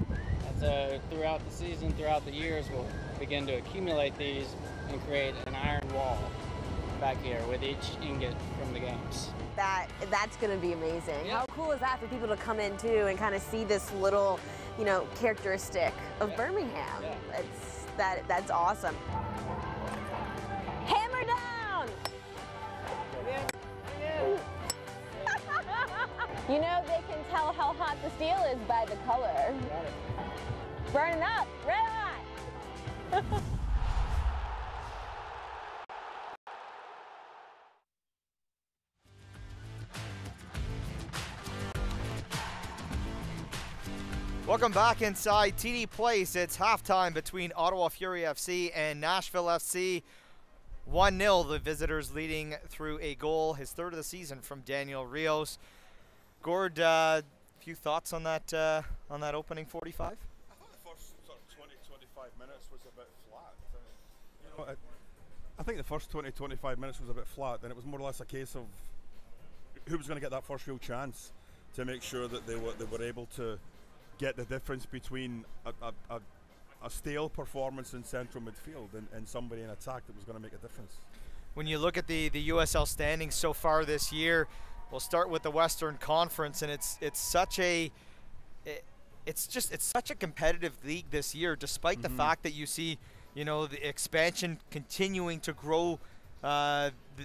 and so throughout the season, throughout the years, we'll begin to accumulate these and create an iron wall back here with each ingot from the games. That's going to be amazing. Yeah. How cool is that for people to come in too and kind of see this little, you know, characteristic of Birmingham? Yeah. That's awesome. Hammer down! You know, they can tell how hot the steel is by the color. Burning up, red hot. Welcome back inside TD Place. It's halftime between Ottawa Fury FC and Nashville FC. 1-0, the visitors leading through a goal, his third of the season from Daniel Rios. Gord, a few thoughts on that opening 45? I thought the first sort of 20-25 minutes was a bit flat. I think the first 20-25 minutes was a bit flat, and it was more or less a case of who was going to get that first real chance to make sure that they were able to get the difference between a stale performance in central midfield and somebody in attack that was going to make a difference. When you look at the USL standings so far this year, we'll start with the Western Conference, and it's such a competitive league this year, despite the fact that you see, you know, the expansion continuing to grow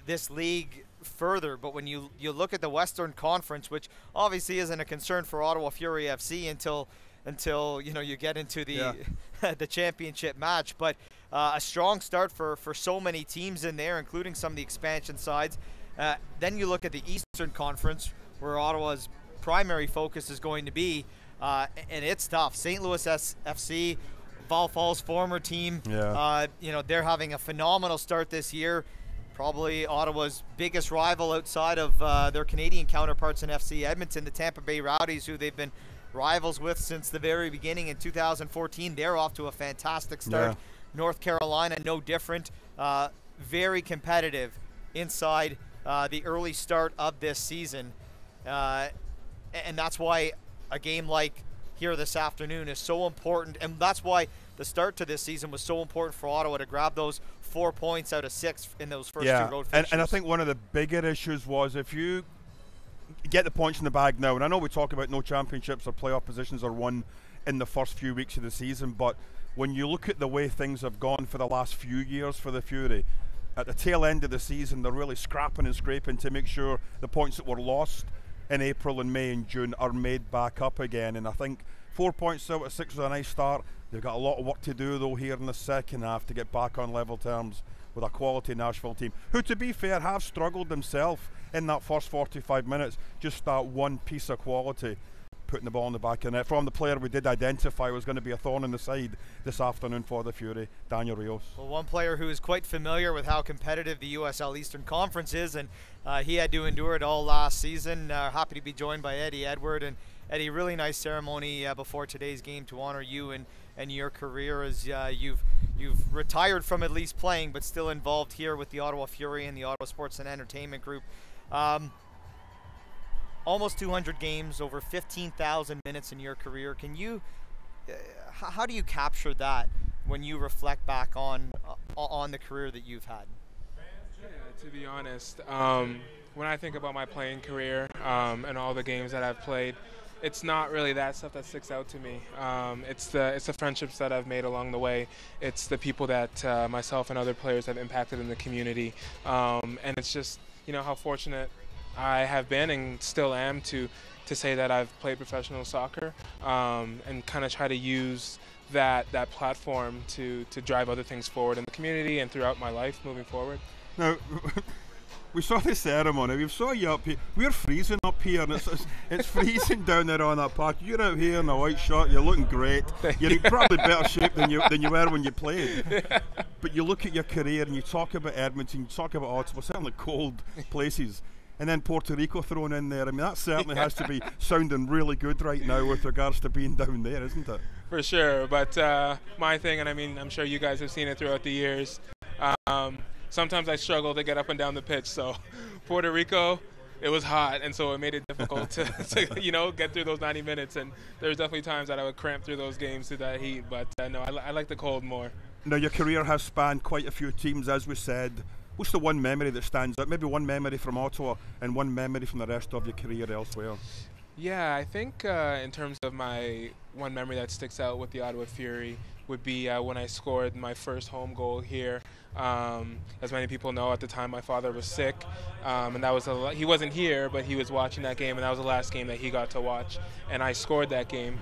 this league further. But when you look at the Western Conference, which obviously isn't a concern for Ottawa Fury FC until you know you get into the the championship match, but a strong start for so many teams in there, including some of the expansion sides. Then you look at the Eastern Conference, where Ottawa's primary focus is going to be, and it's tough. St. Louis FC, Val Falls former team, you know, they're having a phenomenal start this year. Probably Ottawa's biggest rival outside of their Canadian counterparts in FC Edmonton, the Tampa Bay Rowdies, who they've been rivals with since the very beginning in 2014. They're off to a fantastic start. North Carolina, no different. Very competitive inside the early start of this season. And that's why a game like here this afternoon is so important. And that's why the start to this season was so important for Ottawa to grab those 4 points out of 6 in those first two road fixtures. And I think one of the bigger issues was if you get the points in the bag now, and I know we talk about no championships or playoff positions are won in the first few weeks of the season, but when you look at the way things have gone for the last few years for the Fury, at the tail end of the season they're really scrapping and scraping to make sure the points that were lost in April and May and June are made back up again. And I think 4 points out of 6 was a nice start. They've got a lot of work to do though here in the second half to get back on level terms with a quality Nashville team, who, to be fair, have struggled themselves in that first 45 minutes. Just that one piece of quality, putting the ball in the back of the net from the player we did identify was going to be a thorn in the side this afternoon for the Fury, Daniel Rios. Well, one player who is quite familiar with how competitive the USL Eastern Conference is, and he had to endure it all last season. Happy to be joined by Eddie Edward. And Eddie, really nice ceremony before today's game to honor you and your career, as you've retired from at least playing, but still involved here with the Ottawa Fury and the Ottawa Sports and Entertainment Group. Almost 200 games, over 15,000 minutes in your career. Can you, how do you capture that when you reflect back on the career that you've had? Yeah, to be honest, when I think about my playing career and all the games that I've played, it's not really that stuff that sticks out to me. It's the friendships that I've made along the way. It's the people that myself and other players have impacted in the community. And it's just, you know, how fortunate I have been and still am to say that I've played professional soccer and kind of try to use that platform to drive other things forward in the community and throughout my life moving forward. Now, we saw the ceremony. We saw you up here. We're freezing up here, and it's freezing down there on that park. You're out here in a white shirt. You're looking great. You're in probably better shape than you were when you played. But you look at your career and you talk about Edmonton, you talk about Ottawa, certainly cold places. And then Puerto Rico thrown in there. I mean, that certainly has to be sounding really good right now with regards to being down there, isn't it? For sure. But my thing, and I mean, I'm sure you guys have seen it throughout the years, sometimes I struggle to get up and down the pitch. So Puerto Rico, it was hot, and so it made it difficult to you know, get through those 90 minutes. And there's definitely times that I would cramp through those games through that heat. But no, I like the cold more. Now, your career has spanned quite a few teams, as we said. What's the one memory that stands out? Maybe one memory from Ottawa and one memory from the rest of your career elsewhere. Yeah, I think in terms of my one memory that sticks out with the Ottawa Fury would be when I scored my first home goal here. As many people know, at the time my father was sick, and that was he wasn't here, but he was watching that game, and that was the last game that he got to watch. And I scored that game.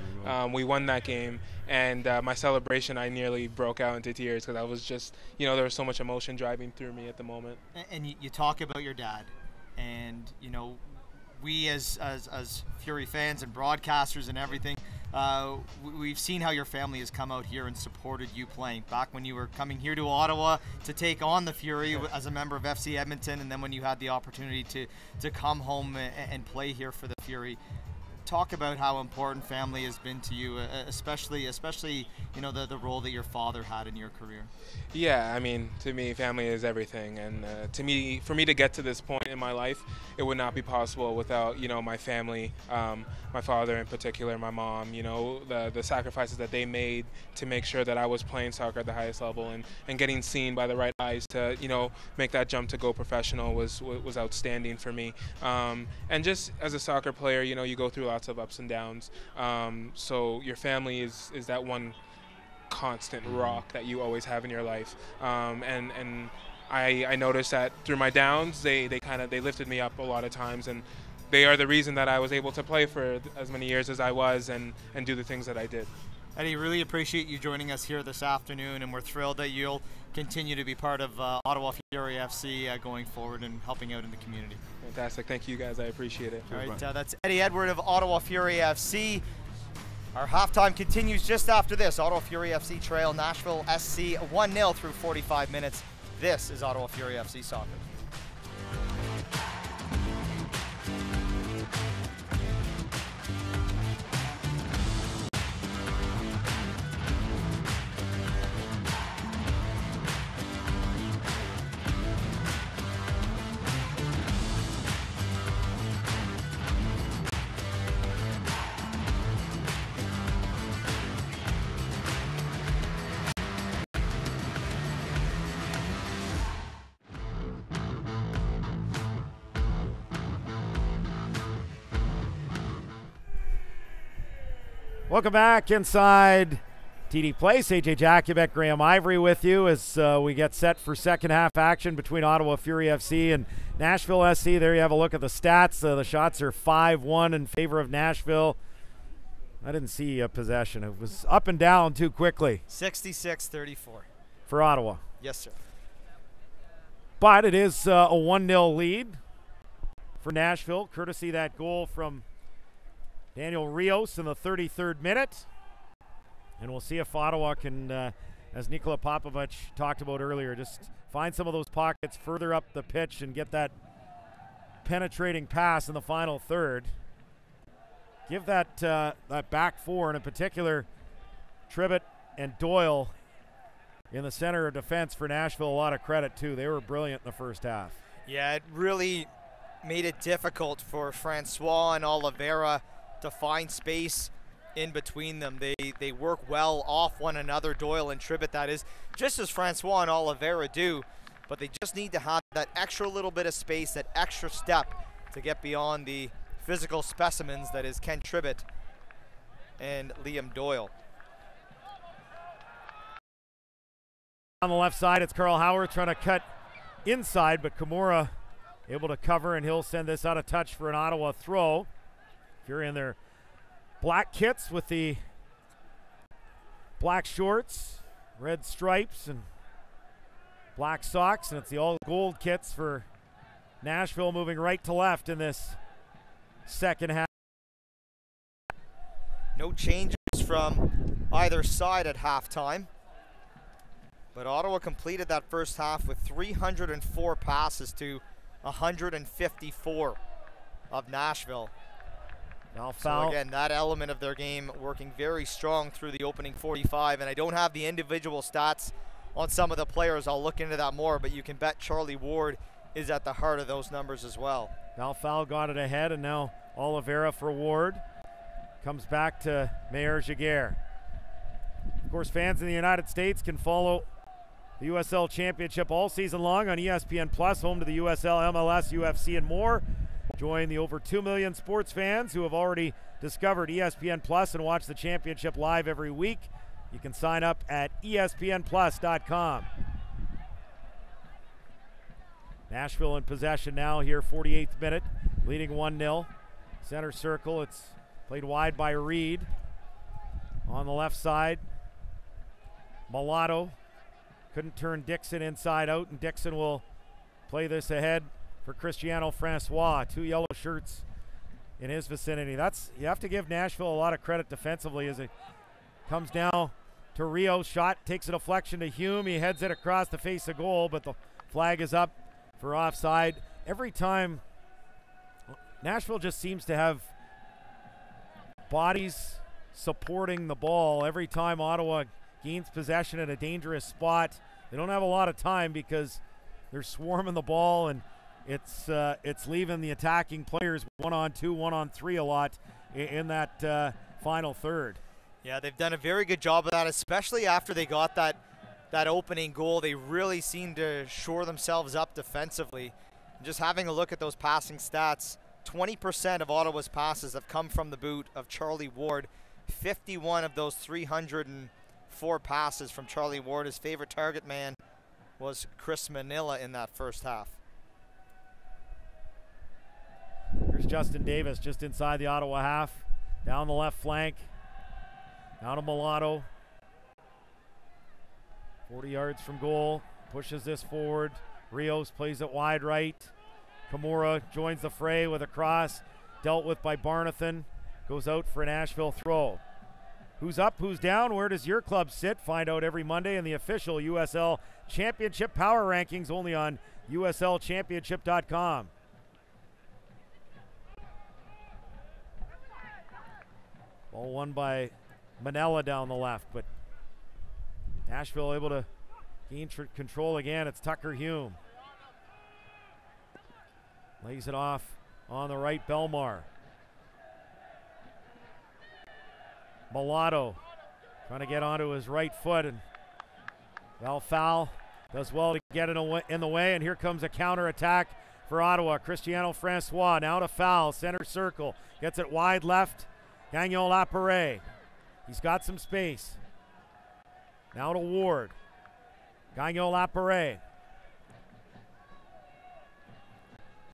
We won that game, and my celebration, I nearly broke out into tears because I was just, you know, there was so much emotion driving through me at the moment. And you talk about your dad, and you know, we as Fury fans and broadcasters and everything, we've seen how your family has come out here and supported you playing. Back when you were coming here to Ottawa to take on the Fury as a member of FC Edmonton, and then when you had the opportunity to come home and play here for the Fury. Talk about how important family has been to you, especially you know, the role that your father had in your career. Yeah, I mean, to me, family is everything, and for me to get to this point in my life, it would not be possible without, you know, my family, my father in particular, my mom. You know, the sacrifices that they made to make sure that I was playing soccer at the highest level and getting seen by the right eyes to, you know, make that jump to go professional was outstanding for me. And just as a soccer player, you know, you go through lots of ups and downs. So your family is that one constant rock that you always have in your life. And I noticed that through my downs, they lifted me up a lot of times, and they are the reason that I was able to play for as many years as I was and do the things that I did. Eddie, really appreciate you joining us here this afternoon, and we're thrilled that you'll continue to be part of Ottawa Fury FC going forward and helping out in the community. Fantastic. Thank you, guys. I appreciate it. All right, that's Eddie Edward of Ottawa Fury FC. Our halftime continues just after this. Ottawa Fury FC trail Nashville SC 1-0 through 45 minutes. This is Ottawa Fury FC Soccer. Welcome back inside TD Place. AJ Jakubek, Graham Ivory with you as we get set for second half action between Ottawa Fury FC and Nashville SC. There you have a look at the stats. The shots are 5-1 in favor of Nashville. I didn't see a possession. It was up and down too quickly. 66-34. For Ottawa. Yes, sir. But it is a 1-0 lead for Nashville, courtesy that goal from Daniel Rios in the 33rd minute. And we'll see if Ottawa can, as Nikola Popovic talked about earlier, just find some of those pockets further up the pitch and get that penetrating pass in the final third. Give that back four, and in particular Tribbett and Doyle in the center of defense for Nashville, a lot of credit too. They were brilliant in the first half. Yeah, it really made it difficult for Francois and Oliveira to find space in between them. They work well off one another, Doyle and Tribbett, that is, just as Francois and Oliveira do, but they just need to have that extra little bit of space, that extra step to get beyond the physical specimens that is Ken Tribbett and Liam Doyle. On the left side, it's Carl Howard trying to cut inside, but Kimura able to cover, and he'll send this out of touch for an Ottawa throw. Fury in their black kits with the black shorts, red stripes, and black socks, and it's the all gold kits for Nashville, moving right to left in this second half. No changes from either side at halftime. But Ottawa completed that first half with 304 passes to 154 of Nashville. Now foul. So again, that element of their game working very strong through the opening 45. And I don't have the individual stats on some of the players. I'll look into that more, but you can bet Charlie Ward is at the heart of those numbers as well. Now foul got it ahead, and now Oliveira for Ward. Comes back to Mayer Jaguar. Of course, fans in the United States can follow the USL Championship all season long on ESPN Plus, home to the USL, MLS, UFC, and more. Join the over 2 million sports fans who have already discovered ESPN Plus and watch the championship live every week. You can sign up at espnplus.com. Nashville in possession now here, 48th minute, leading 1-0. Center circle, it's played wide by Reed. On the left side, Mulatto couldn't turn Dixon inside out, and Dixon will play this ahead for Cristiano Francois. 2 yellow shirts in his vicinity. You have to give Nashville a lot of credit defensively as it comes down to Rio. Shot takes a deflection to Hume. He heads it across the face of goal, but the flag is up for offside. Every time, Nashville just seems to have bodies supporting the ball. Every time Ottawa gains possession in a dangerous spot, they don't have a lot of time because they're swarming the ball, and it's leaving the attacking players 1-on-2, 1-on-3 a lot in that final third. Yeah, they've done a very good job of that, especially after they got that opening goal. They really seem to shore themselves up defensively. Just having a look at those passing stats, 20% of Ottawa's passes have come from the boot of Charlie Ward. 51 of those 304 passes from Charlie Ward. His favorite target man was Chris Manila in that first half. Here's Justin Davis just inside the Ottawa half. Down the left flank. Down to Mulatto. 40 yards from goal. Pushes this forward. Rios plays it wide right. Kimura joins the fray with a cross. Dealt with by Barnathan. Goes out for a Nashville throw. Who's up, who's down? Where does your club sit? Find out every Monday in the official USL Championship Power Rankings, only on USLChampionship.com. Ball won by Manella down the left, but Nashville able to gain control again. It's Tucker Hume. Lays it off on the right, Belmar. Mulatto trying to get onto his right foot, and Foul does well to get in the way, and here comes a counter attack for Ottawa. Cristiano Francois now to Foul, center circle, gets it wide left. Gagnon Lapare, he's got some space. Now to Ward. Gagnon Lapare.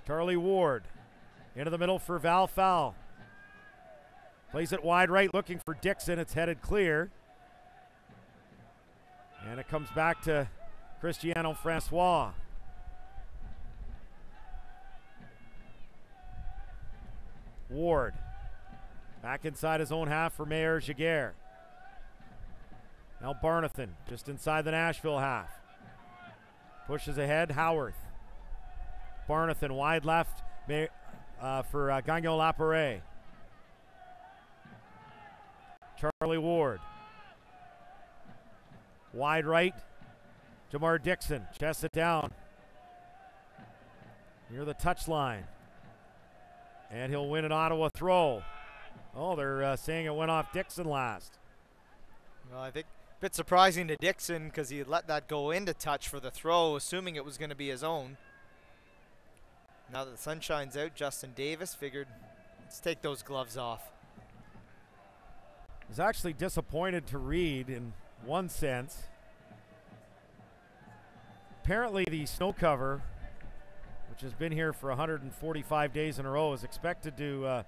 Charlie Ward into the middle for Foul. Plays it wide right, looking for Dixon. It's headed clear. And it comes back to Cristiano Francois. Ward. Back inside his own half for Mayer Giguère. Now Barnathan just inside the Nashville half. Pushes ahead, Howarth. Barnathan wide left for Gagnon Laparé. Charlie Ward. Wide right, Jamar Dixon chests it down near the touchline. And he'll win an Ottawa throw. Oh, they're saying it went off Dixon last. Well, I think a bit surprising to Dixon because he let that go into touch for the throw, assuming it was going to be his own. Now that the sun shines out, Justin Davis figured, let's take those gloves off. I was actually disappointed to read in one sense. Apparently the snow cover, which has been here for 145 days in a row, is expected to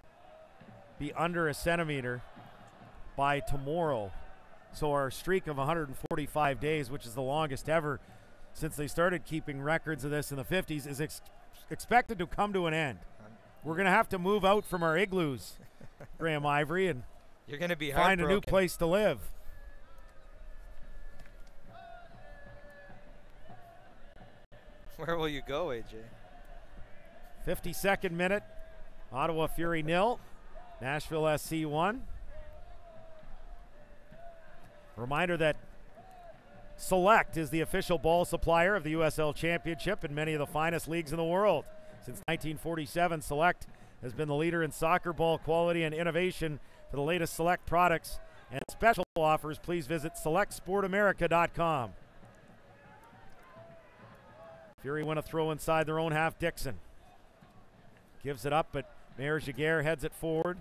be under a centimeter by tomorrow. So our streak of 145 days, which is the longest ever since they started keeping records of this in the 50s, is expected to come to an end. We're going to have to move out from our igloos, Graham Ivory, and you're going to be find a new place to live. Where will you go, AJ? 52nd minute, Ottawa Fury 0, Nashville SC 1. Reminder that Select is the official ball supplier of the USL Championship and many of the finest leagues in the world. Since 1947, Select has been the leader in soccer ball quality and innovation. For the latest Select products and special offers, please visit selectsportamerica.com. Fury win a throw inside their own half. Dixon gives it up, but Mayer Giguère heads it forward.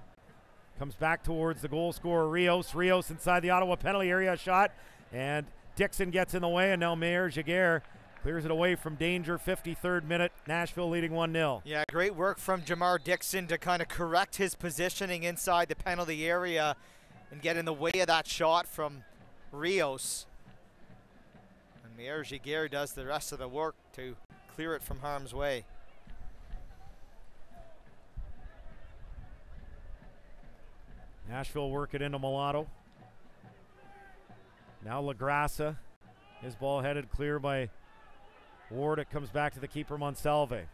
Comes back towards the goal scorer, Rios. Rios inside the Ottawa penalty area shot, and Dixon gets in the way, and now Mayer Giguère clears it away from danger. 53rd minute, Nashville leading 1-0. Yeah, great work from Jamar Dixon to kind of correct his positioning inside the penalty area and get in the way of that shot from Rios. And Mayer Giguère does the rest of the work to clear it from harm's way. Nashville work it into Mulatto. Now LaGrassa. His ball headed clear by Ward. It comes back to the keeper, Monsalve.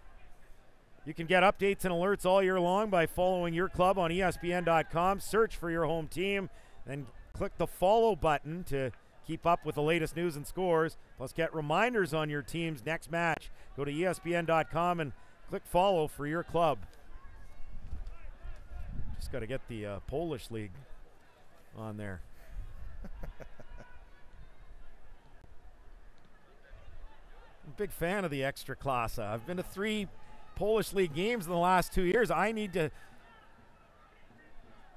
You can get updates and alerts all year long by following your club on ESPN.com. Search for your home team, then click the follow button to keep up with the latest news and scores. Plus, get reminders on your team's next match. Go to ESPN.com and click follow for your club. Just got to get the Polish league on there. I'm a big fan of the Ekstraklasa. I've been to 3 Polish league games in the last 2 years. I need to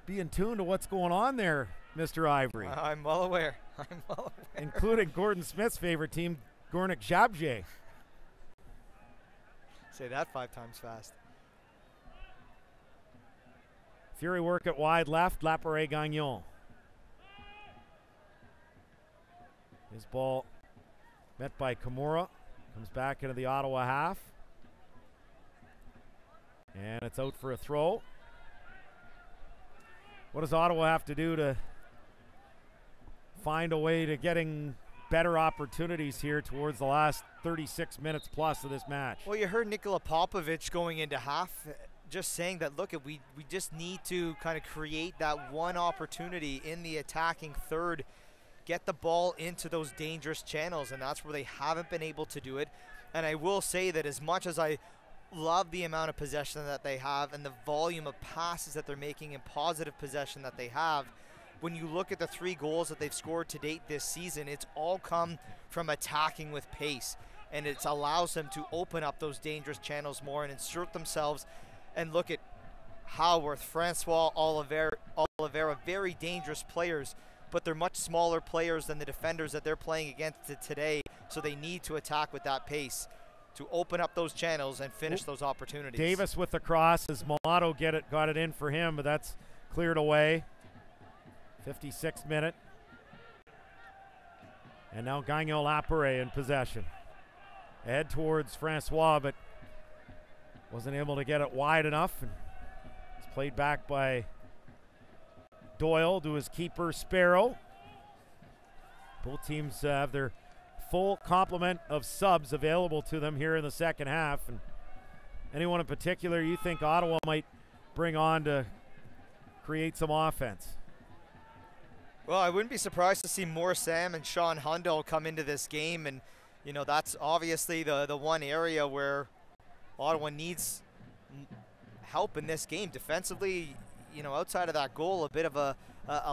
be in tune to what's going on there, Mr. Ivory. I'm well aware. I'm well aware. Including Gordon Smith's favorite team, Górnik Zabrze. Say that 5 times fast. Fury work at wide left, Laparé Gagnon. His ball met by Kimura. Comes back into the Ottawa half. And it's out for a throw. What does Ottawa have to do to find a way to getting better opportunities here towards the last 36 minutes plus of this match? Well, you heard Nikola Popovic going into half just saying that, look, we just need to kind of create that one opportunity in the attacking third, get the ball into those dangerous channels, and that's where they haven't been able to do it. And I will say that as much as I love the amount of possession that they have and the volume of passes that they're making and positive possession that they have, when you look at the 3 goals that they've scored to date this season, it's all come from attacking with pace, and it allows them to open up those dangerous channels more and insert themselves. And look at Howarth, Francois Oliveira, very dangerous players, but they're much smaller players than the defenders that they're playing against today, so they need to attack with that pace to open up those channels and finish those opportunities. Davis with the cross as Mulatto got it in for him, but that's cleared away. 56th minute. And now Gagnon Laparé in possession. Head towards Francois, but wasn't able to get it wide enough. And it's Played back by Doyle to his keeper, Sparrow. Both teams have their full complement of subs available to them here in the second half. And anyone in particular you think Ottawa might bring on to create some offense? Well, I wouldn't be surprised to see more Sam and Sean Hundle come into this game. And, you know, that's obviously the one area where Ottawa needs help in this game. Defensively, you know, outside of that goal, a bit of a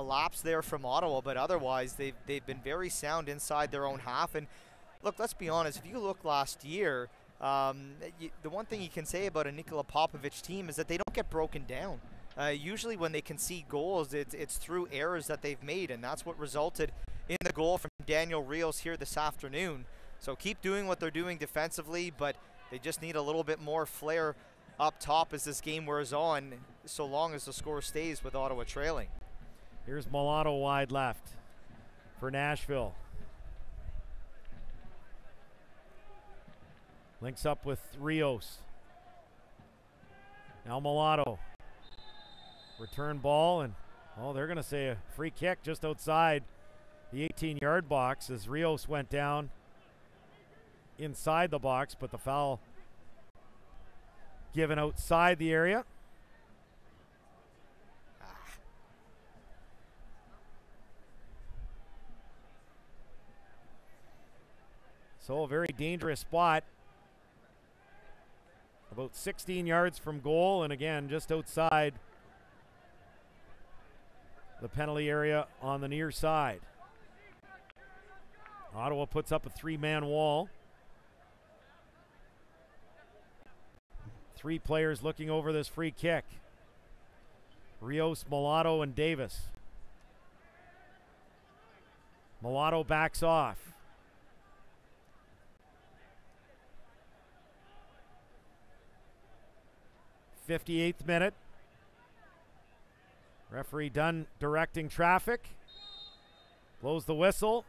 lapse there from Ottawa, but otherwise they've been very sound inside their own half. And look, let's be honest, if you look last year, the one thing you can say about a Nikola Popovich team is that they don't get broken down. Usually when they concede goals, it's through errors that they've made, and that's what resulted in the goal from Daniel Rios here this afternoon. So keep doing what they're doing defensively, but they just need a little bit more flair up top as this game wears on, so long as the score stays with Ottawa trailing. Here's Mulatto wide left for Nashville. Links up with Rios. Now Mulatto. Return ball, and they're going to say a free kick just outside the 18-yard box as Rios went down inside the box, but the foul given outside the area. So a very dangerous spot. About 16 yards from goal, and again, just outside the penalty area on the near side. Ottawa puts up a three-man wall. Three players looking over this free kick. Rios, Mulatto, and Davis. Mulatto backs off. '58th minute. Referee done directing traffic. Blows the whistle.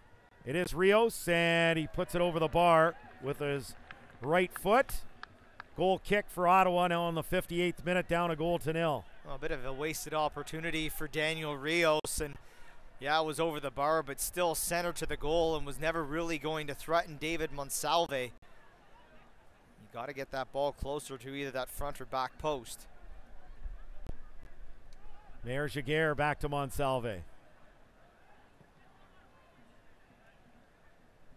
It is Rios, and he puts it over the bar with his right foot. Goal kick for Ottawa now in the 58th minute, down 1-0. Well, a bit of a wasted opportunity for Daniel Rios, and yeah, it was over the bar, but still center to the goal and was never really going to threaten David Monsalve. You got to get that ball closer to either that front or back post. Mayor Jaguar back to Monsalve.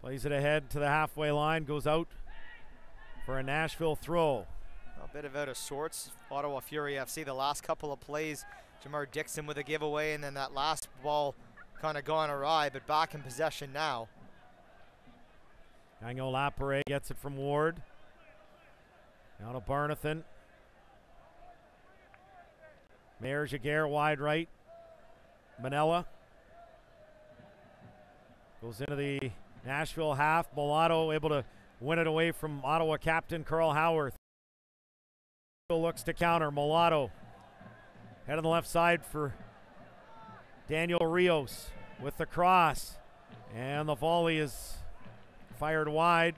Plays it ahead to the halfway line, goes out for a Nashville throw. A bit of out of sorts, Ottawa Fury FC. The last couple of plays, Jamar Dixon with a giveaway, and then that last ball kind of gone awry, but back in possession now. Daniel Lapare gets it from Ward. Now to Barnathan. Mayor Jaguar wide right. Manella goes into the Nashville half. Mulatto able to win it away from Ottawa captain Carl Howarth. Looks to counter. Mulatto head on the left side for Daniel Rios with the cross. And the volley is fired wide.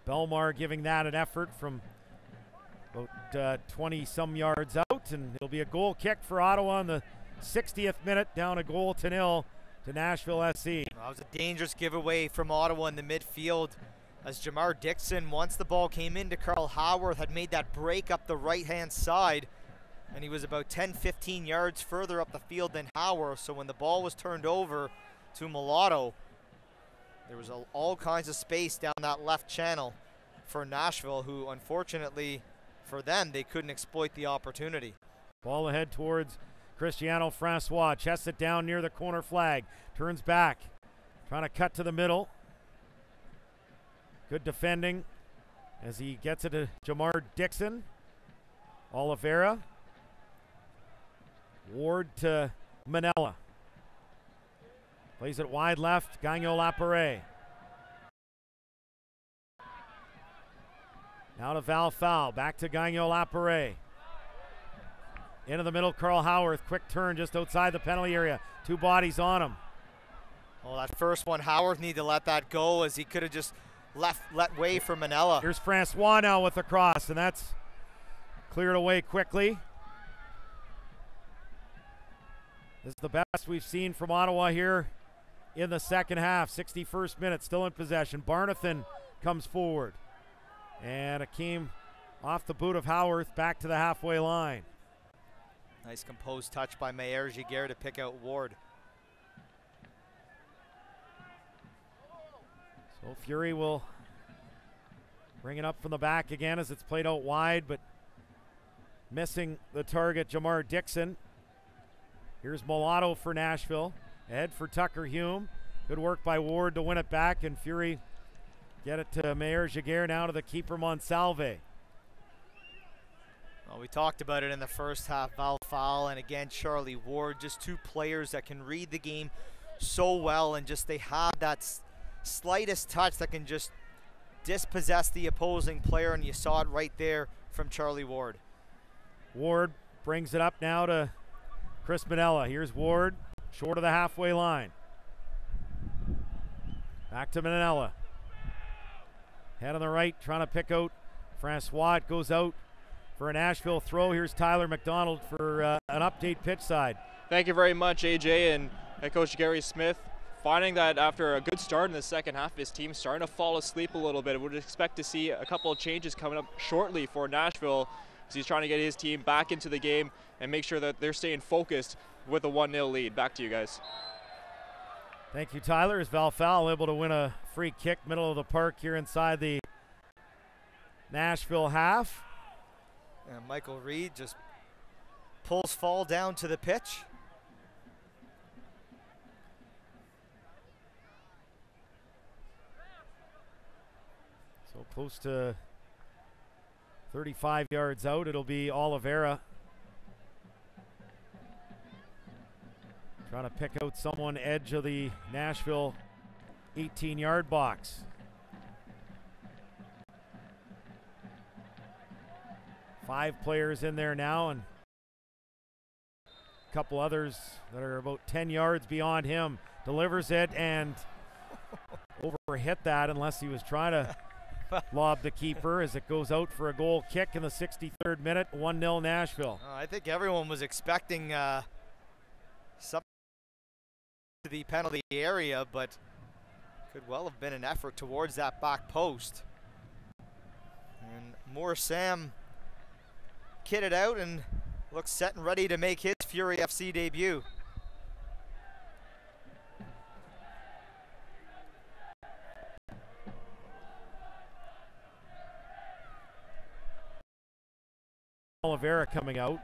Belmar giving that an effort from about 20-some yards out, and it'll be a goal kick for Ottawa in the 60th minute, down 1-0 to Nashville SC. That was a dangerous giveaway from Ottawa in the midfield, as Jamar Dixon, once the ball came into Carl Howarth, had made that break up the right-hand side, and he was about 10-15 yards further up the field than Howarth. So when the ball was turned over to Mulatto, there was all kinds of space down that left channel for Nashville, who unfortunately for them, they couldn't exploit the opportunity. Ball ahead towards Cristiano Francois. Chests it down near the corner flag. Turns back. Trying to cut to the middle. Good defending as he gets it to Jamar Dixon. Oliveira. Ward to Manella. Plays it wide left. Gagnon Lapare. Now to Val Foul. Back to Gagnon Lapare. Into the middle, Carl Howarth. Quick turn just outside the penalty area. Two bodies on him. Oh, that first one, Howarth needed to let that go, as he could have just let way for Manella. Here's Francois now with the cross, and that's cleared away quickly. This is the best we've seen from Ottawa here in the second half. 61st minute, still in possession. Barnathan comes forward. And it came off the boot of Howarth back to the halfway line. Nice composed touch by Mayer Giguère to pick out Ward. So Fury will bring it up from the back again as it's played out wide, but missing the target, Jamar Dixon. Here's Mulatto for Nashville. Ahead for Tucker Hume. Good work by Ward to win it back, and Fury get it to Mayer Giguère, now to the keeper Monsalve. Well, we talked about it in the first half. Val Fowl and again Charlie Ward, just two players that can read the game so well, and just they have that slightest touch that can just dispossess the opposing player, and you saw it right there from Charlie Ward. Ward brings it up now to Chris Manella. Here's Ward, short of the halfway line. Back to Manella. Head on the right, trying to pick out Francois. It goes out for a Nashville throw. Here's Tyler McDonald for an update pitch side. Thank you very much, AJ, and Coach Gary Smith. Finding that after a good start in the second half, his team's starting to fall asleep a little bit. We'd expect to see a couple of changes coming up shortly for Nashville, as he's trying to get his team back into the game and make sure that they're staying focused with a 1-0 lead. Back to you guys. Thank you, Tyler. As Val Fowl able to win a free kick middle of the park here inside the Nashville half. And Michael Reed just pulls Fall down to the pitch. So close to 35 yards out. It'll be Oliveira trying to pick out someone edge of the Nashville 18-yard box. Five players in there now, and a couple others that are about 10 yards beyond him. Delivers it and overhit that, unless he was trying to lob the keeper, as it goes out for a goal kick in the 63rd minute. 1-0 Nashville. I think everyone was expecting something to the penalty area, but could well have been an effort towards that back post. And more Sam kitted out and looks set and ready to make his Fury FC debut. Oliveira coming out.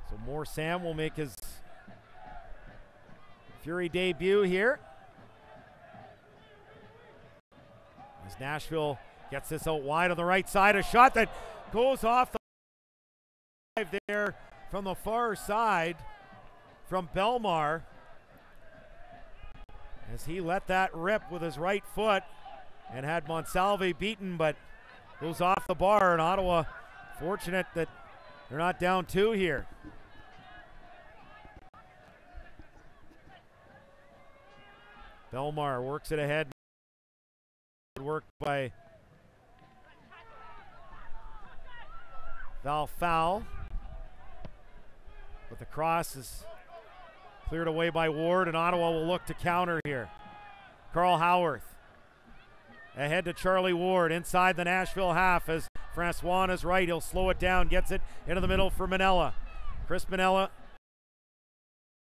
So more Sam will make his Fury debut here, as Nashville gets this out wide on the right side. A shot that goes off the drive there from the far side from Belmar, as he let that rip with his right foot and had Monsalve beaten, but goes off the bar. And Ottawa fortunate that they're not down two here. Belmar works it ahead. Good work by Val Fowl, but the cross is cleared away by Ward, and Ottawa will look to counter here. Carl Howarth ahead to Charlie Ward inside the Nashville half, as Francois on his right. He'll slow it down, gets it into the middle for Manella. Chris Manella,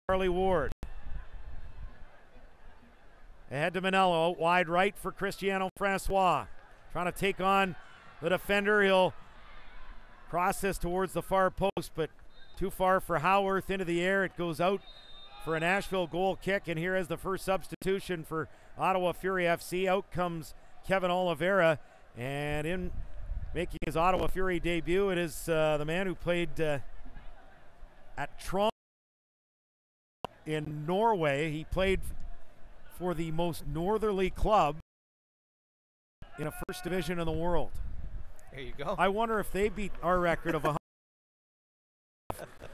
Charlie Ward. Ahead to Manella, out wide right for Cristiano Francois. Trying to take on the defender. He'll cross this towards the far post, but too far for Howarth into the air. It goes out for a Nashville goal kick, and here is the first substitution for Ottawa Fury FC. Out comes Kevin Oliveira, and in making his Ottawa Fury debut, it is the man who played at Tromsø in Norway. He played for the most northerly club in a first division in the world. There you go. I wonder if they beat our record of 100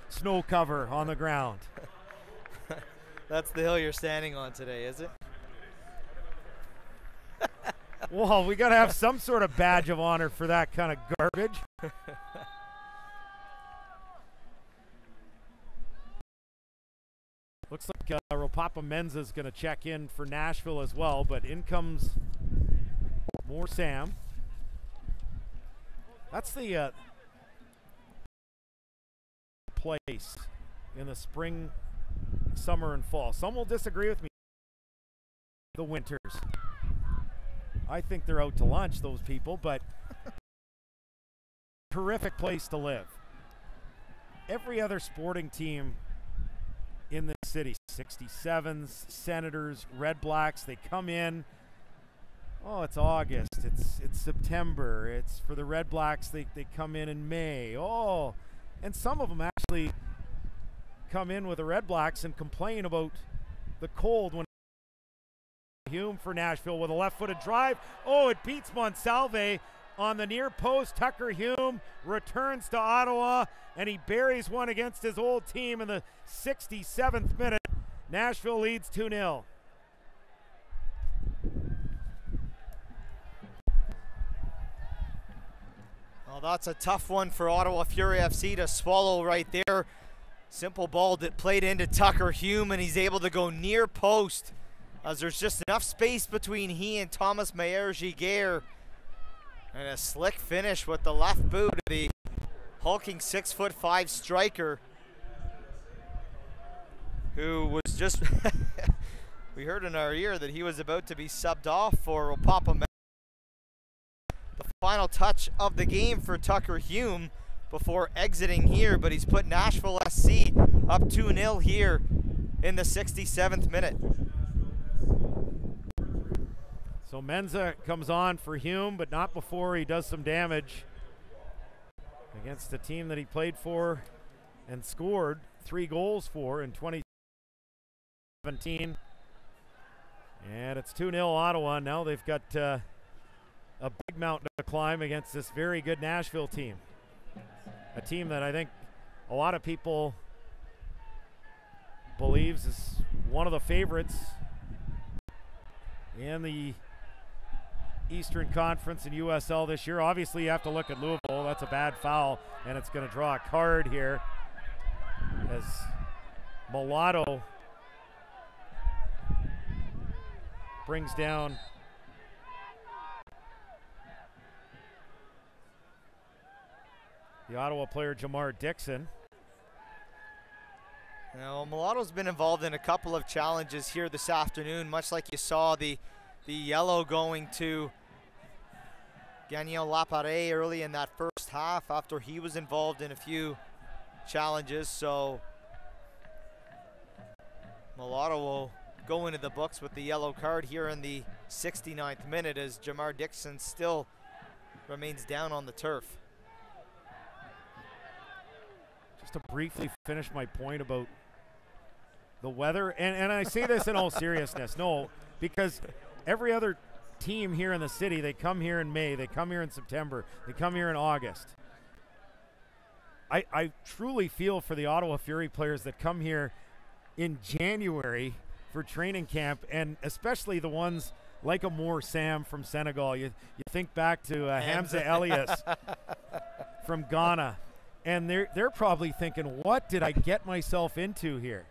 snow cover on the ground. That's the hill you're standing on today, is it? Well, we got to have some sort of badge of honor for that kind of garbage. Looks like Ropapa Menza is going to check in for Nashville as well, but in comes more Sam. That's the place in the spring, summer, and fall. Some will disagree with me. The winters. I think they're out to lunch, those people, but terrific place to live. Every other sporting team in the city, 67s, Senators, Red Blacks, they come in. Oh, it's August, it's September, it's for the Red Blacks, they come in May. Oh, and some of them actually come in with the Red Blacks and complain about the cold when Hume for Nashville with a left-footed drive. Oh, it beats Monsalve on the near post. Tucker Hume returns to Ottawa, and he buries one against his old team in the 67th minute. Nashville leads 2-0. Well, that's a tough one for Ottawa Fury FC to swallow right there. Simple ball that played into Tucker Hume, and he's able to go near post as there's just enough space between he and Thomas Mayer-Giguère. And a slick finish with the left boot of the hulking 6'5" striker, who was just, we heard in our ear that he was about to be subbed off for Ropapa. The final touch of the game for Tucker Hume before exiting here, but he's put Nashville SC up 2-0 here in the 67th minute. So Menza comes on for Hume, but not before he does some damage against the team that he played for and scored 3 goals for in 2017. And it's 2-0 Ottawa. Now they've got a big mountain to climb against this very good Nashville team. A team that I think a lot of people believes is one of the favorites in the Eastern Conference and USL this year. Obviously, you have to look at Louisville. That's a bad foul, and it's going to draw a card here as Mulatto brings down the Ottawa player Jamar Dixon. Now, Mulatto's been involved in a couple of challenges here this afternoon, much like you saw the yellow going to Gagnon Lapare early in that first half after he was involved in a few challenges. So Mulatto will go into the books with the yellow card here in the 69th minute as Jamar Dixon still remains down on the turf. Just to briefly finish my point about the weather, and I say this in all seriousness, no, because every other team here in the city, they come here in May, they come here in September, they come here in August. I truly feel for the Ottawa Fury players that come here in January for training camp, and especially the ones like Amour Sam from Senegal. You think back to Hamza Elias from Ghana, and they're probably thinking, what did I get myself into here?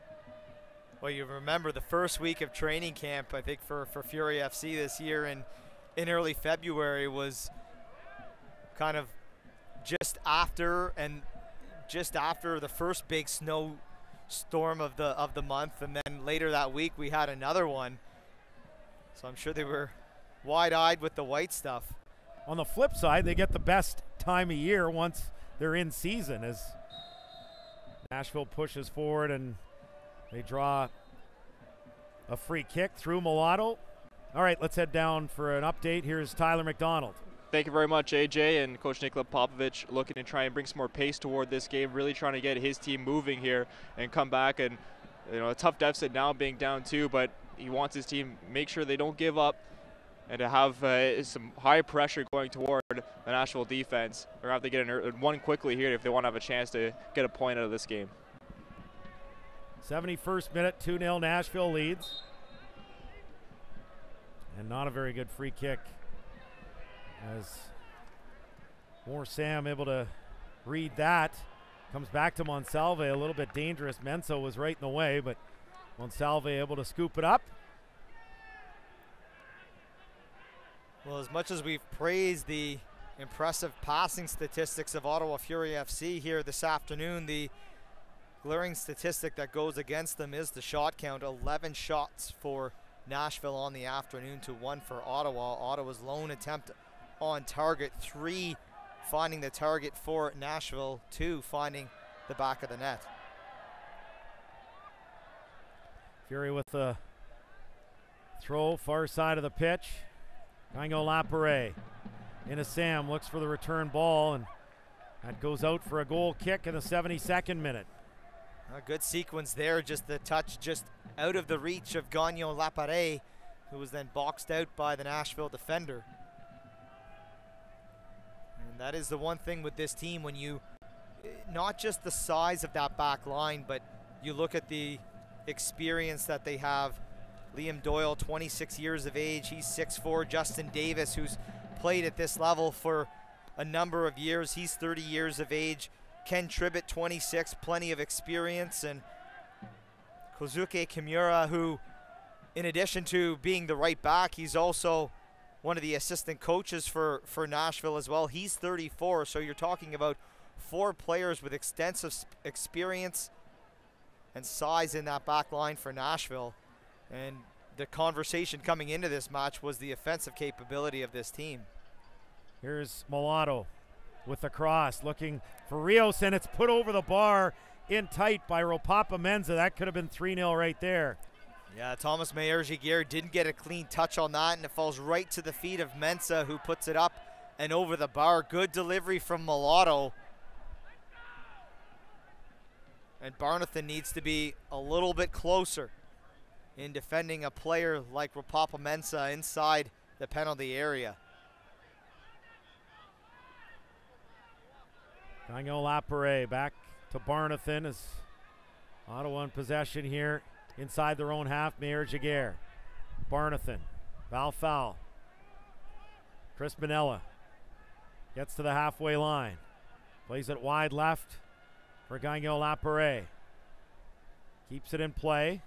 Well, you remember the first week of training camp, I think, for Fury FC this year in early February was kind of just after the first big snow storm of the month, and then later that week we had another one. So I'm sure they were wide-eyed with the white stuff. On the flip side, they get the best time of year once they're in season as Nashville pushes forward and they draw a free kick through Mulatto. All right, let's head down for an update. Here's Tyler McDonald. Thank you very much, AJ, and Coach Nikola Popovich looking to try and bring some more pace toward this game, really trying to get his team moving here and come back. And a tough deficit now being down 2, but he wants his team make sure they don't give up and to have some high pressure going toward the Nashville defense. They're going to have to get one quickly here if they want to have a chance to get a point out of this game. 71st minute, 2-0 Nashville leads. And not a very good free kick As more Sam able to read that. Comes back to Monsalve, a little bit dangerous. Mensah was right in the way, but Monsalve able to scoop it up. Well, as much as we've praised the impressive passing statistics of Ottawa Fury FC here this afternoon, the glaring statistic that goes against them is the shot count. 11 shots for Nashville on the afternoon to 1 for Ottawa. Ottawa's lone attempt on target, 3 finding the target for Nashville, 2 finding the back of the net. Fury with the throw, far side of the pitch. Gagnon Lapare into Sam, looks for the return ball, and that goes out for a goal kick in the 72nd minute. A good sequence there, just the touch just out of the reach of Gagnon Lapare, who was then boxed out by the Nashville defender. And that is the one thing with this team, when you, not just the size of that back line, but you look at the experience that they have. Liam Doyle, 26 years of age, he's 6'4". Justin Davis, who's played at this level for a number of years, he's 30 years of age. Ken Tribbett, 26, plenty of experience. And Kozuke Kimura, who, in addition to being the right back, he's also one of the assistant coaches for Nashville as well. He's 34, so you're talking about 4 players with extensive experience and size in that back line for Nashville. And the conversation coming into this match was the offensive capability of this team. Here's Mulatto with the cross, looking for Rios, and it's put over the bar in tight by Ropapa Mensah. That could have been 3-0 right there. Yeah, Thomas Meyer-Giguère didn't get a clean touch on that, and it falls right to the feet of Mensah, who puts it up and over the bar. Good delivery from Mulatto. And Barnathan needs to be a little bit closer in defending a player like Ropapa Mensah inside the penalty area. Gagnon Lapare back to Barnathan as Ottawa in possession here inside their own half. Meyer-Giguère. Barnathan. Foul. Chris Manella gets to the halfway line. Plays it wide left for Gagnon Lapare. Keeps it in play.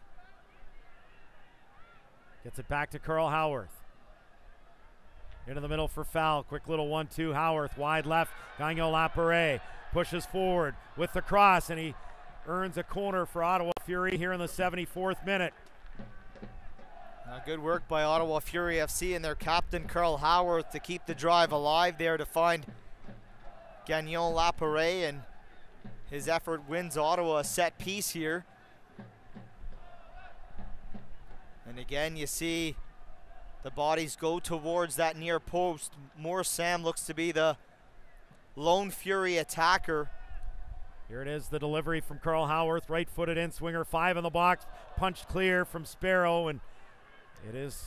Gets it back to Carl Howarth. Into the middle for Foul. Quick little 1-2. Howarth wide left. Gagnon Lapare pushes forward with the cross, and he earns a corner for Ottawa Fury here in the 74th minute. Good work by Ottawa Fury FC and their captain Carl Howarth to keep the drive alive there to find Gagnon Lapare, and his effort wins Ottawa a set piece here. And again, you see the bodies go towards that near post. Moore Sam looks to be the lone Fury attacker. Here it is, the delivery from Carl Howarth, right-footed in, swinger 5 in the box, punched clear from Sparrow, and it is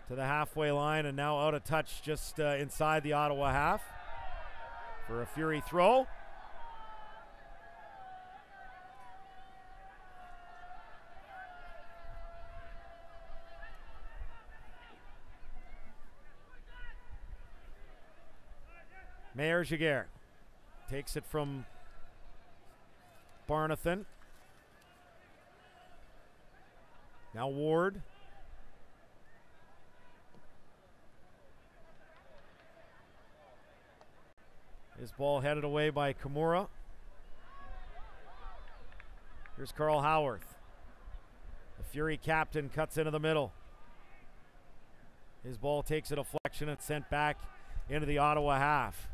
to the halfway line, and now out of touch just inside the Ottawa half for a Fury throw. Meyer-Giguère takes it from Barnathan. Now Ward. His ball headed away by Kimura. Here's Carl Howarth. The Fury captain cuts into the middle. His ball takes a deflection. It's sent back into the Ottawa half.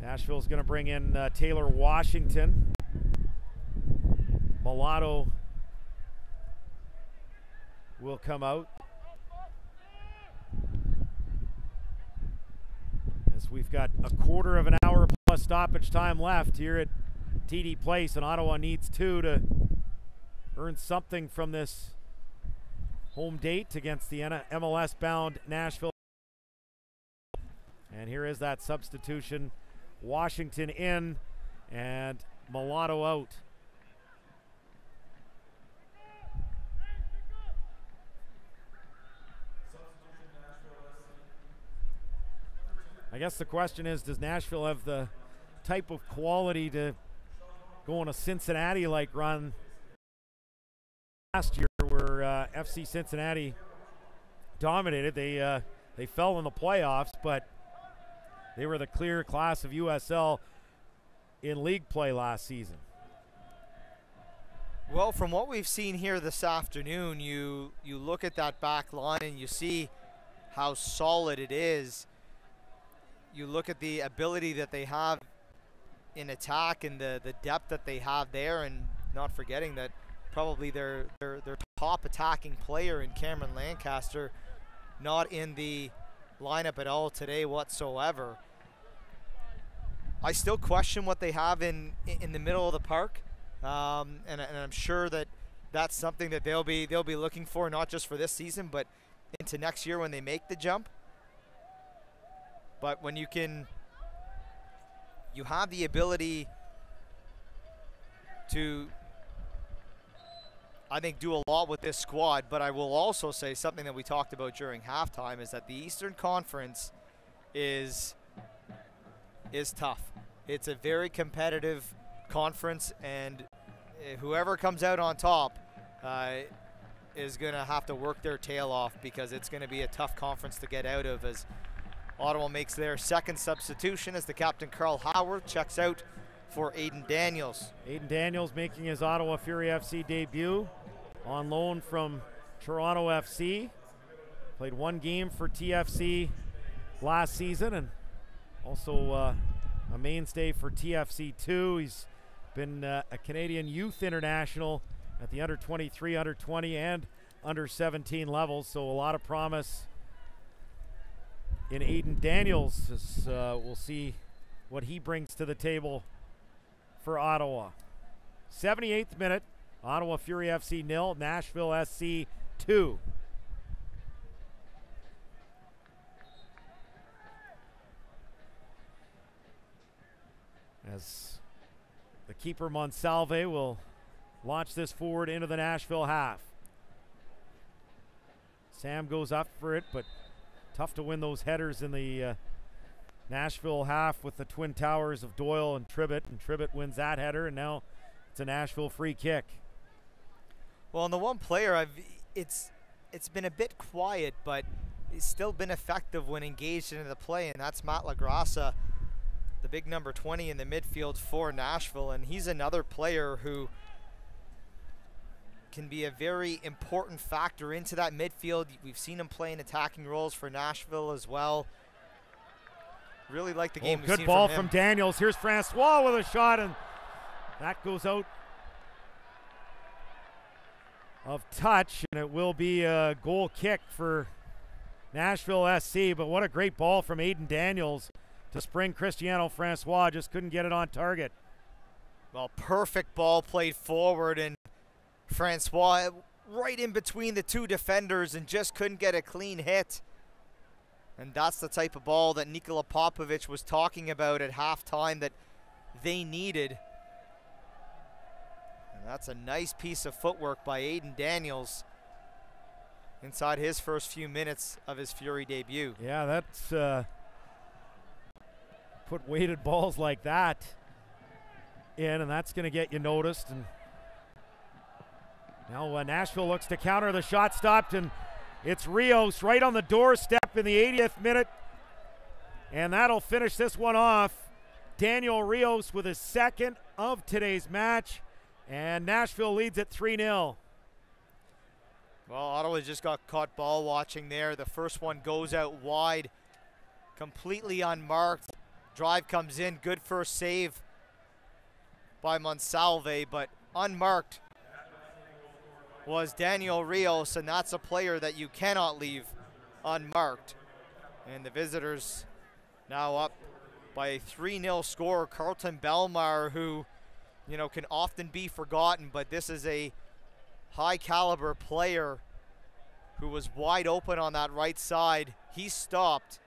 Nashville's going to bring in Taylor Washington. Mulatto will come out. As we've got a quarter of an hour plus stoppage time left here at TD Place, and Ottawa needs 2 to earn something from this home date against the MLS-bound Nashville. And here is that substitution. Washington in and Mulatto out. I guess the question is, does Nashville have the type of quality to go on a Cincinnati-like run last year where FC Cincinnati dominated? They fell in the playoffs, but they were the clear class of USL in league play last season. Well, from what we've seen here this afternoon, you look at that back line and you see how solid it is. You look at the ability that they have in attack and the depth that they have there, and not forgetting that probably their top attacking player in Cameron Lancaster not in the lineup at all today whatsoever. I still question what they have in the middle of the park, and I'm sure that that's something that they'll be looking for, not just for this season but into next year when they make the jump. But when you have the ability to, I think, do a lot with this squad. But I will also say something that we talked about during halftime is that the Eastern Conference is tough. It's a very competitive conference, and whoever comes out on top is going to have to work their tail off, because it's going to be a tough conference to get out of, as Ottawa makes their second substitution as the captain Carl Howard checks out for Aiden Daniels. Aiden Daniels making his Ottawa Fury FC debut on loan from Toronto FC. Played one game for TFC last season and also a mainstay for TFC2. He's been a Canadian youth international at the under 23, under 20, and under 17 levels, so a lot of promise in Aiden Daniels. As, we'll see what he brings to the table for Ottawa. 78th minute, Ottawa Fury FC 0, Nashville SC 2. As the keeper Monsalve will launch this forward into the Nashville half. Sam goes up for it, but tough to win those headers in the Nashville half with the twin towers of Doyle and Tribbett wins that header, and now it's a Nashville free kick. Well, and the one player it's been a bit quiet, but he's still been effective when engaged into the play, and that's Matt LaGrassa, the big number 20 in the midfield for Nashville, and he's another player who can be a very important factor into that midfield. We've seen him playing attacking roles for Nashville as well. Really like the game we've seen good ball from him. from Daniels. Here's Francois with a shot, and that goes out of touch, and it will be a goal kick for Nashville SC. But what a great ball from Aiden Daniels to spring Cristiano Francois. Just couldn't get it on target. Well, perfect ball played forward, and Francois right in between the two defenders and just couldn't get a clean hit. And that's the type of ball that Nikola Popovic was talking about at halftime that they needed. And that's a nice piece of footwork by Aiden Daniels inside his first few minutes of his Fury debut. Yeah, that's put weighted balls like that in, and that's going to get you noticed. And now Nashville looks to counter. The shot stopped, and it's Rios right on the doorstep in the 80th minute. And that'll finish this one off. Daniel Rios with his second of today's match. And Nashville leads at 3-0. Well, Ottawa just got caught ball watching there. The first one goes out wide, completely unmarked. Drive comes in, good first save by Monsalve, but unmarked was Daniel Rios, and that's a player that you cannot leave unmarked. And the visitors now up by a 3-0 score. Carlton Belmar, who, you know, can often be forgotten, but this is a high caliber player who was wide open on that right side. He stopped.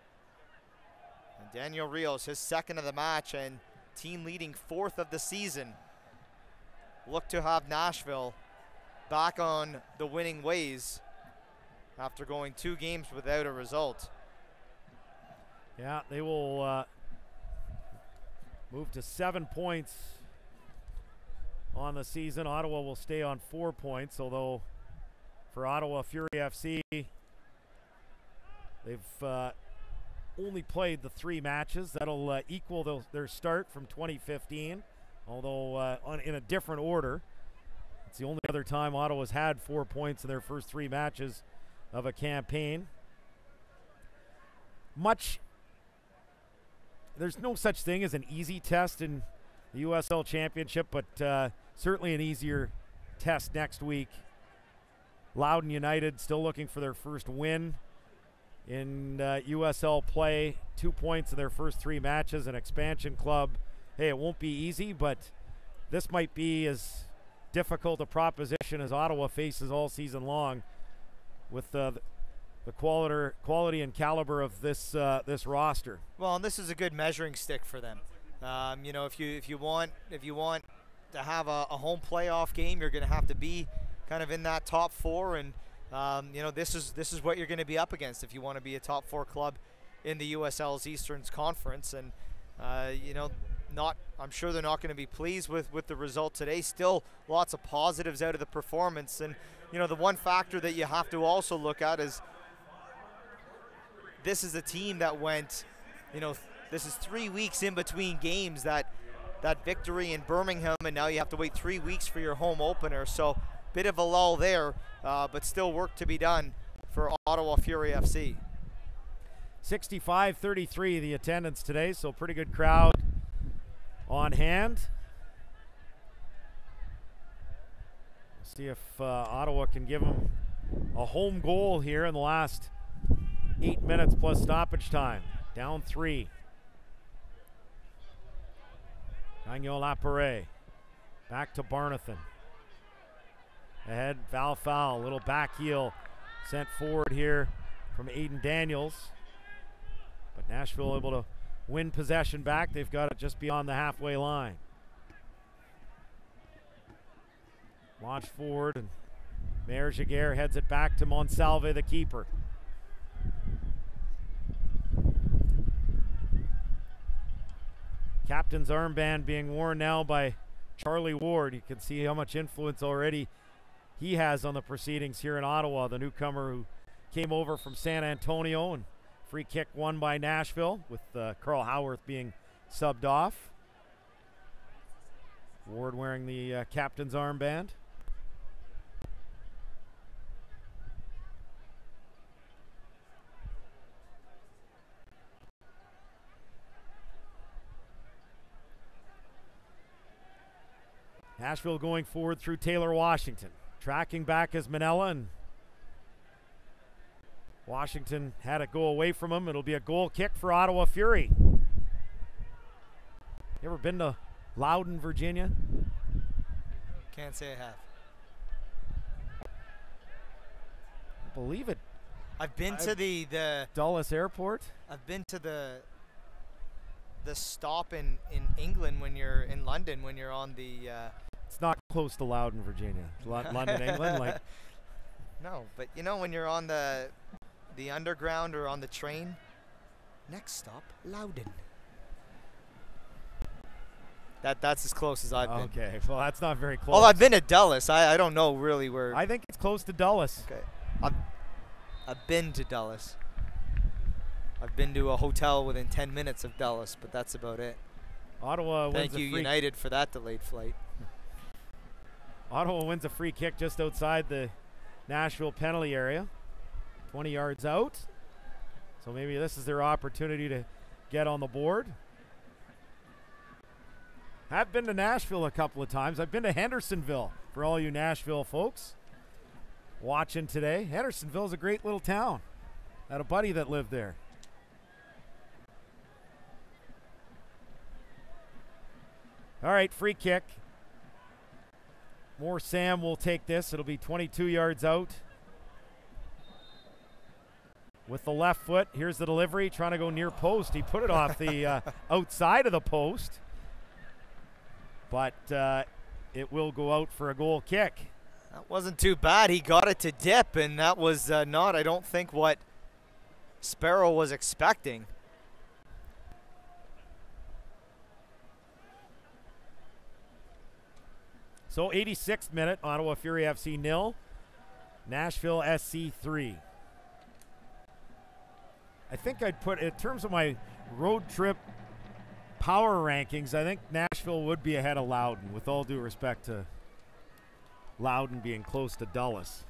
And Daniel Rios, his second of the match and team leading fourth of the season, look to have Nashville back on the winning ways after going 2 games without a result. Yeah, they will move to 7 points on the season. Ottawa will stay on 4 points, although for Ottawa Fury FC, they've only played the 3 matches. That'll equal their start from 2015, although in a different order. It's the only other time Ottawa's had 4 points in their first 3 matches of a campaign. There's no such thing as an easy test in the USL Championship, but certainly an easier test next week. Loudoun United still looking for their first win in USL play. 2 points in their first 3 matches. An expansion club. Hey, it won't be easy, but this might be as difficult a proposition as Ottawa faces all season long with the quality and caliber of this roster. Well, and this is a good measuring stick for them. You know, if you want to have a home playoff game, you're going to have to be kind of in that top 4, and you know, this is what you're going to be up against if you want to be a top 4 club in the USL's Eastern Conference. And you know, I'm sure they're not going to be pleased with the result today. Still lots of positives out of the performance. And you know, the one factor that you have to also look at is this is a team that went, you know, this is 3 weeks in between games, that victory in Birmingham, and now you have to wait 3 weeks for your home opener. So bit of a lull there, but still work to be done for Ottawa Fury FC. 65-33 the attendance today, so pretty good crowd on hand. See if Ottawa can give them a home goal here in the last 8 minutes plus stoppage time. Down 3. Gagnon Lapare. Back to Barnathan. Ahead, Val Foul. Little back heel sent forward here from Aiden Daniels. But Nashville able to win possession back. They've got it just beyond the halfway line. Launch forward, and Mayor Jaguar heads it back to Monsalve, the keeper. Captain's armband being worn now by Charlie Ward. You can see how much influence already he has on the proceedings here in Ottawa, the newcomer who came over from San Antonio, and free kick won by Nashville with Carl Howarth being subbed off. Ward wearing the captain's armband. Nashville going forward through Taylor Washington. Tracking back as Manella, and Washington had it go away from him. It'll be a goal kick for Ottawa Fury. You ever been to Loudoun, Virginia? Can't say I have. Believe it. I've been to the Dulles Airport. I've been to the stop in England when you're in London, when you're on the it's not close to Loudoun, Virginia. London, England, like. No, but you know, when you're on the underground or on the train, next stop, Loudoun. That's as close as I've been. Okay, well, that's not very close. Well, I've been to Dulles. I don't know really where. I think it's close to Dulles. Okay, I've been to Dulles. I've been to a hotel within 10 minutes of Dulles, but that's about it. Ottawa wins. Thank you, United, for that delayed flight. Ottawa wins a free kick just outside the Nashville penalty area, 20 yards out. So maybe this is their opportunity to get on the board. I've been to Nashville a couple of times. I've been to Hendersonville, for all you Nashville folks watching today. Hendersonville's a great little town. I had a buddy that lived there. All right, free kick. Moore Sam will take this. It'll be 22 yards out. With the left foot, here's the delivery, trying to go near post. He put it off the outside of the post. But it will go out for a goal kick. That wasn't too bad. He got it to dip, and that was not, I don't think, what Sparrow was expecting. So 86th minute, Ottawa Fury FC 0, Nashville SC 3. I think I'd put, in terms of my road trip power rankings, I think Nashville would be ahead of Loudon, with all due respect to Loudon being close to Dulles.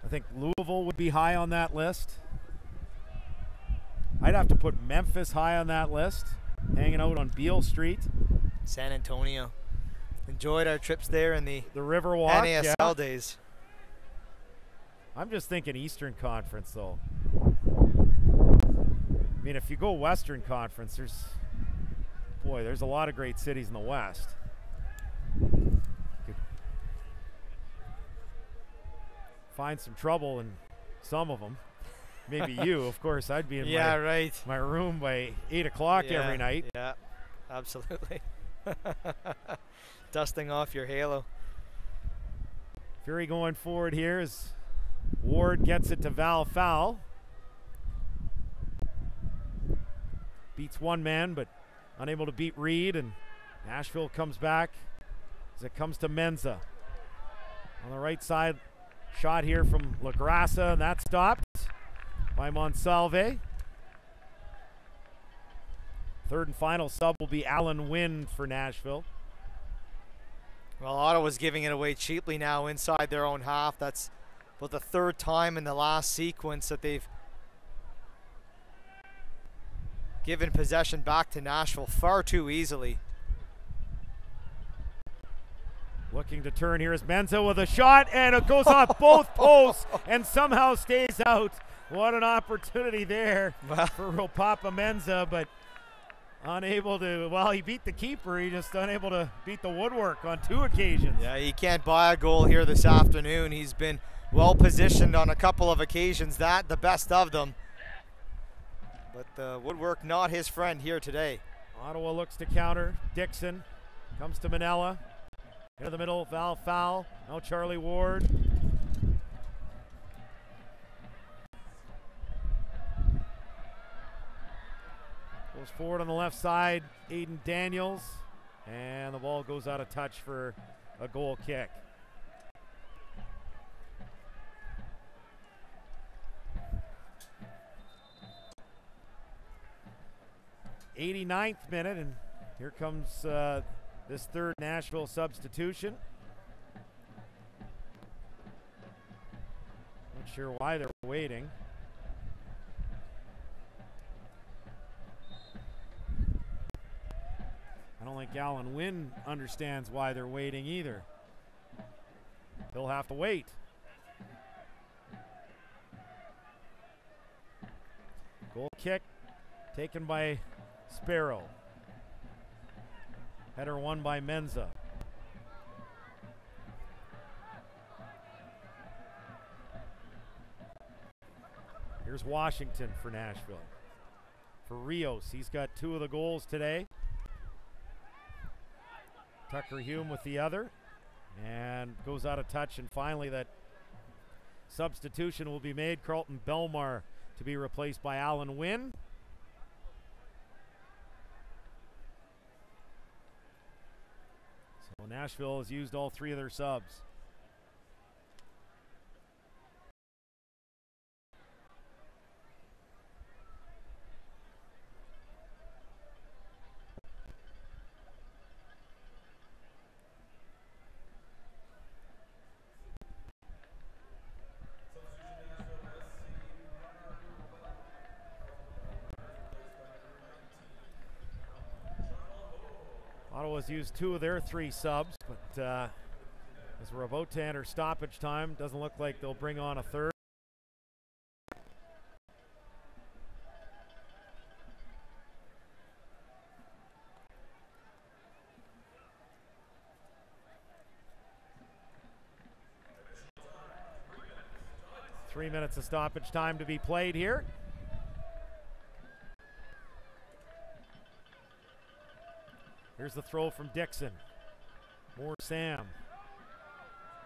I think Louisville would be high on that list. I'd have to put Memphis high on that list, hanging out on Beale Street. San Antonio. Enjoyed our trips there in the Riverwalk NASL days. I'm just thinking Eastern Conference, though. I mean, if you go Western Conference, there's a lot of great cities in the West. Could find some trouble in some of them. Maybe you, of course. I'd be in my room by 8 o'clock every night. Yeah, absolutely. Dusting off your halo. Fury going forward here as Ward gets it to Val Fowl. Beats one man, but unable to beat Reed, and Nashville comes back as it comes to Menza. On the right side, shot here from LaGrassa, and that stopped by Monsalve. Third and final sub will be Alan Wynn for Nashville. Well, Ottawa's giving it away cheaply now inside their own half. That's about the third time in the last sequence that they've given possession back to Nashville far too easily. Looking to turn here is Menza with a shot, and it goes off both posts and somehow stays out. What an opportunity there for Ropapa Menza, but unable to, well, he beat the keeper. He just unable to beat the woodwork on 2 occasions. Yeah, he can't buy a goal here this afternoon. He's been well positioned on a couple of occasions, that the best of them. But the woodwork not his friend here today. Ottawa looks to counter. Dixon comes to Manella. Into the middle, Val Fowl. Now Charlie Ward. Goes forward on the left side, Aiden Daniels. And the ball goes out of touch for a goal kick. '89th minute, and here comes this third Nashville substitution. Not sure why they're waiting. I don't think Alan Wynn understands why they're waiting either. He'll have to wait. Goal kick taken by Sparrow. Header won by Menza. Here's Washington for Nashville. For Rios, he's got 2 of the goals today. Tucker Hume with the other. And goes out of touch, and finally that substitution will be made. Carlton Belmar to be replaced by Alan Wynn. So Nashville has used all 3 of their subs. Ottawa's used 2 of their 3 subs, but as we're about to enter stoppage time, doesn't look like they'll bring on a third. Three minutes of stoppage time to be played here. Here's the throw from Dixon. More Sam.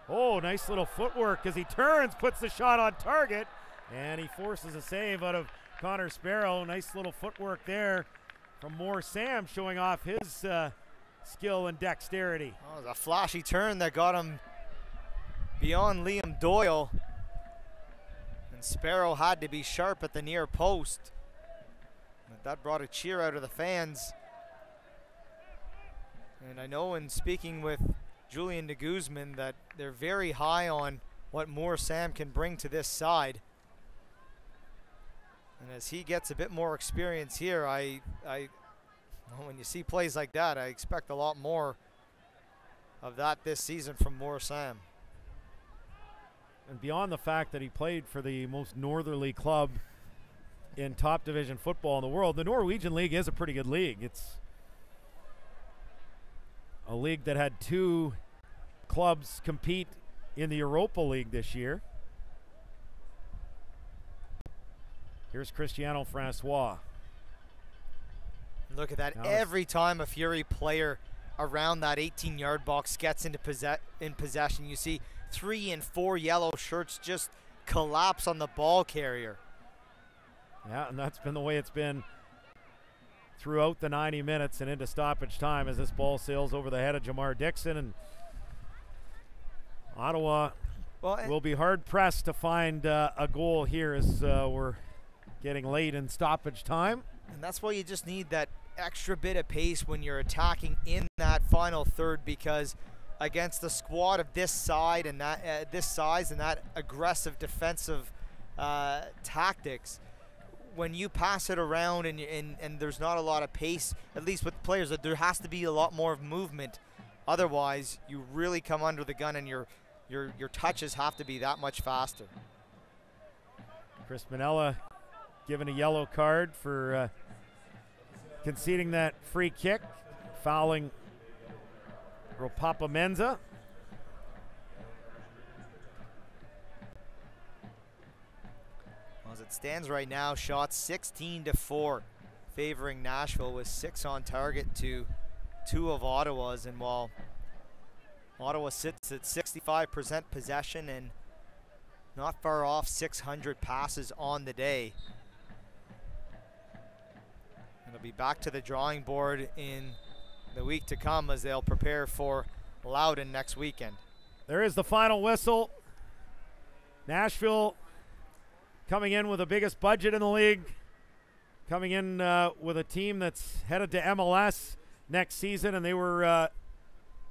Oh, nice little footwork as he turns, puts the shot on target, and he forces a save out of Connor Sparrow. Nice little footwork there from Moore Sam, showing off his skill and dexterity. Oh, it was a flashy turn that got him beyond Liam Doyle. And Sparrow had to be sharp at the near post. But that brought a cheer out of the fans. And I know in speaking with Julian de Guzman that they're very high on what Moore Sam can bring to this side. And as he gets a bit more experience here, well, when you see plays like that, I expect a lot more of that this season from Moore Sam. And beyond the fact that he played for the most northerly club in top division football in the world, the Norwegian League is a pretty good league. It's a league that had 2 clubs compete in the Europa League this year. Here's Cristiano Francois. Look at that. Every time a Fury player around that 18-yard box gets into possession, you see 3 and 4 yellow shirts just collapse on the ball carrier. Yeah, and that's been the way it's been throughout the 90 minutes and into stoppage time as this ball sails over the head of Jamar Dixon. And Ottawa will be hard-pressed to find a goal here as we're getting late in stoppage time. And that's why you just need that extra bit of pace when you're attacking in that final third, because against a squad of this side and that this size and that aggressive defensive tactics, when you pass it around and there's not a lot of pace, at least with players, that there has to be a lot more of movement. Otherwise, you really come under the gun and your touches have to be that much faster. Chris Manella given a yellow card for conceding that free kick, fouling Ropapa Menza. As it stands right now, shots 16-4 favoring Nashville, with 6 on target to 2 of Ottawa's. And while Ottawa sits at 65% possession and not far off 600 passes on the day, it'll be back to the drawing board in the week to come as they'll prepare for Loudon next weekend. There is the final whistle. Nashville coming in with the biggest budget in the league, coming in with a team that's headed to MLS next season, and they were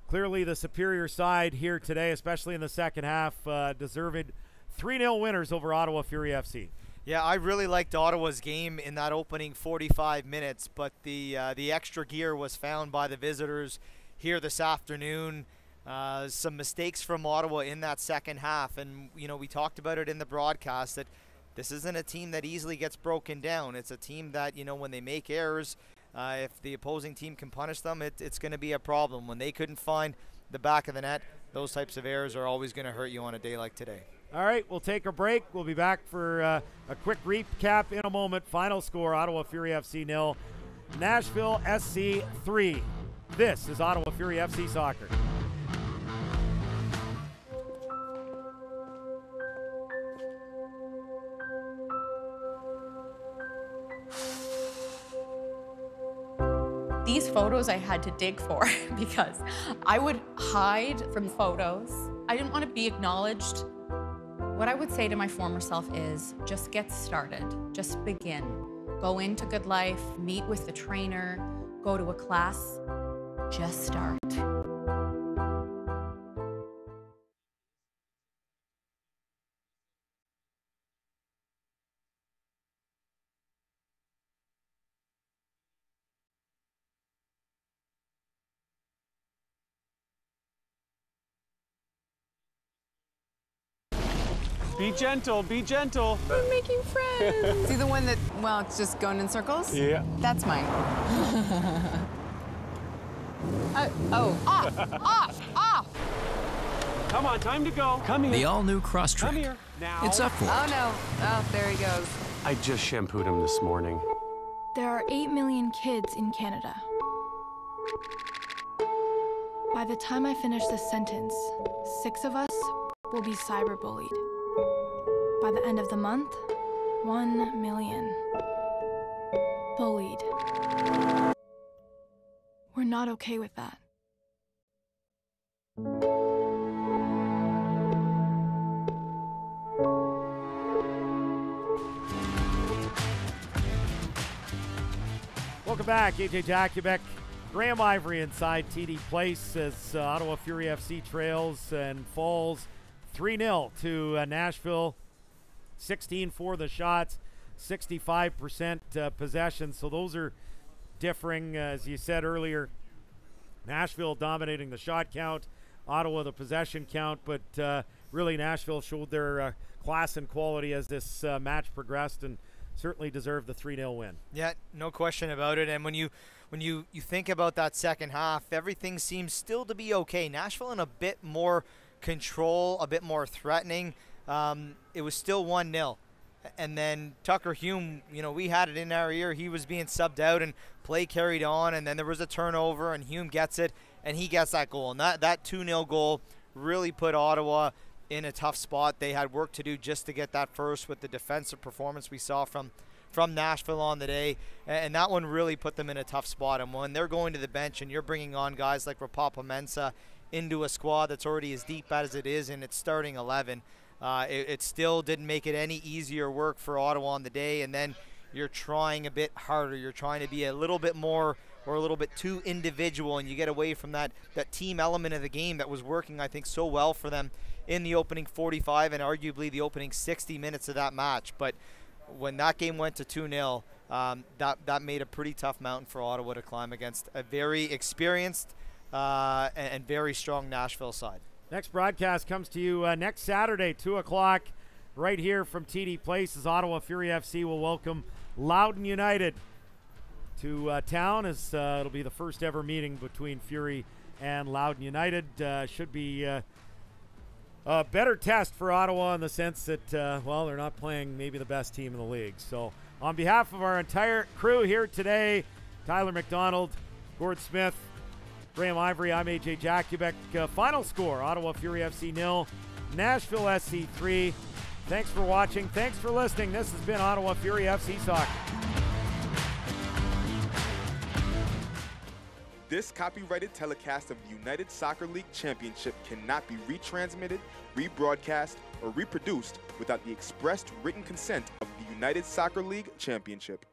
clearly the superior side here today, especially in the second half, deserved 3-0 winners over Ottawa Fury FC. Yeah, I really liked Ottawa's game in that opening 45 minutes, but the extra gear was found by the visitors here this afternoon. Some mistakes from Ottawa in that second half, and we talked about it in the broadcast that this isn't a team that easily gets broken down. It's a team that, when they make errors, if the opposing team can punish them, it's going to be a problem. When they couldn't find the back of the net, those types of errors are always going to hurt you on a day like today. All right, we'll take a break. We'll be back for a quick recap in a moment. Final score, Ottawa Fury FC 0, Nashville SC 3. This is Ottawa Fury FC Soccer. These photos I had to dig for because I would hide from photos. I didn't want to be acknowledged. What I would say to my former self is just get started, just begin. Go into Good Life, meet with the trainer, go to a class, just start. Be gentle, be gentle. We're making friends. See the one that, well, it's just going in circles? Yeah. That's mine. Off. Come on, time to go. Come here. The all-new Crosstrek. Come here. Now. It's up for it. Oh, no. Oh, there he goes. I just shampooed him this morning. There are 8 million kids in Canada. By the time I finish this sentence, 6 of us will be cyberbullied. By the end of the month, 1 million bullied. I'm not okay with that. Welcome back. AJ Jakubek, Graham Ivory inside TD Place as Ottawa Fury FC trails and falls 3-0 to Nashville. 16 for the shots, 65% possession. So those are differing, as you said earlier. Nashville dominating the shot count, Ottawa the possession count, but really Nashville showed their class and quality as this match progressed and certainly deserved the 3-0 win. Yeah, no question about it. And when you think about that second half, everything seems still to be okay. Nashville in a bit more control, a bit more threatening. It was still 1-0. And then Tucker Hume, we had it in our ear. He was being subbed out and play carried on, and then there was a turnover and Hume gets it and he gets that goal. And that 2-0 goal really put Ottawa in a tough spot. They had work to do just to get that first with the defensive performance we saw from Nashville on the day, and that one really put them in a tough spot. And when they're going to the bench and you're bringing on guys like Rapapa Mensah into a squad that's already as deep as it is in its starting 11, it still didn't make it any easier work for Ottawa on the day. And then you're trying a bit harder. You're trying to be a little bit more or a little bit too individual, and you get away from that team element of the game that was working, I think, so well for them in the opening 45 and arguably the opening 60 minutes of that match. But when that game went to 2-0, that made a pretty tough mountain for Ottawa to climb against a very experienced and very strong Nashville side. Next broadcast comes to you next Saturday, 2 o'clock, right here from TD Place, as Ottawa Fury FC will welcome Loudoun United to town, as it'll be the first ever meeting between Fury and Loudoun United. Should be a better test for Ottawa in the sense that, well, they're not playing maybe the best team in the league. So on behalf of our entire crew here today, Tyler McDonald, Gord Smith, Graham Ivory, I'm AJ Jakubek. Final score, Ottawa Fury FC 0, Nashville SC 3. Thanks for watching. Thanks for listening. This has been Ottawa Fury FC Soccer. This copyrighted telecast of the United Soccer League Championship cannot be retransmitted, rebroadcast, or reproduced without the expressed written consent of the United Soccer League Championship.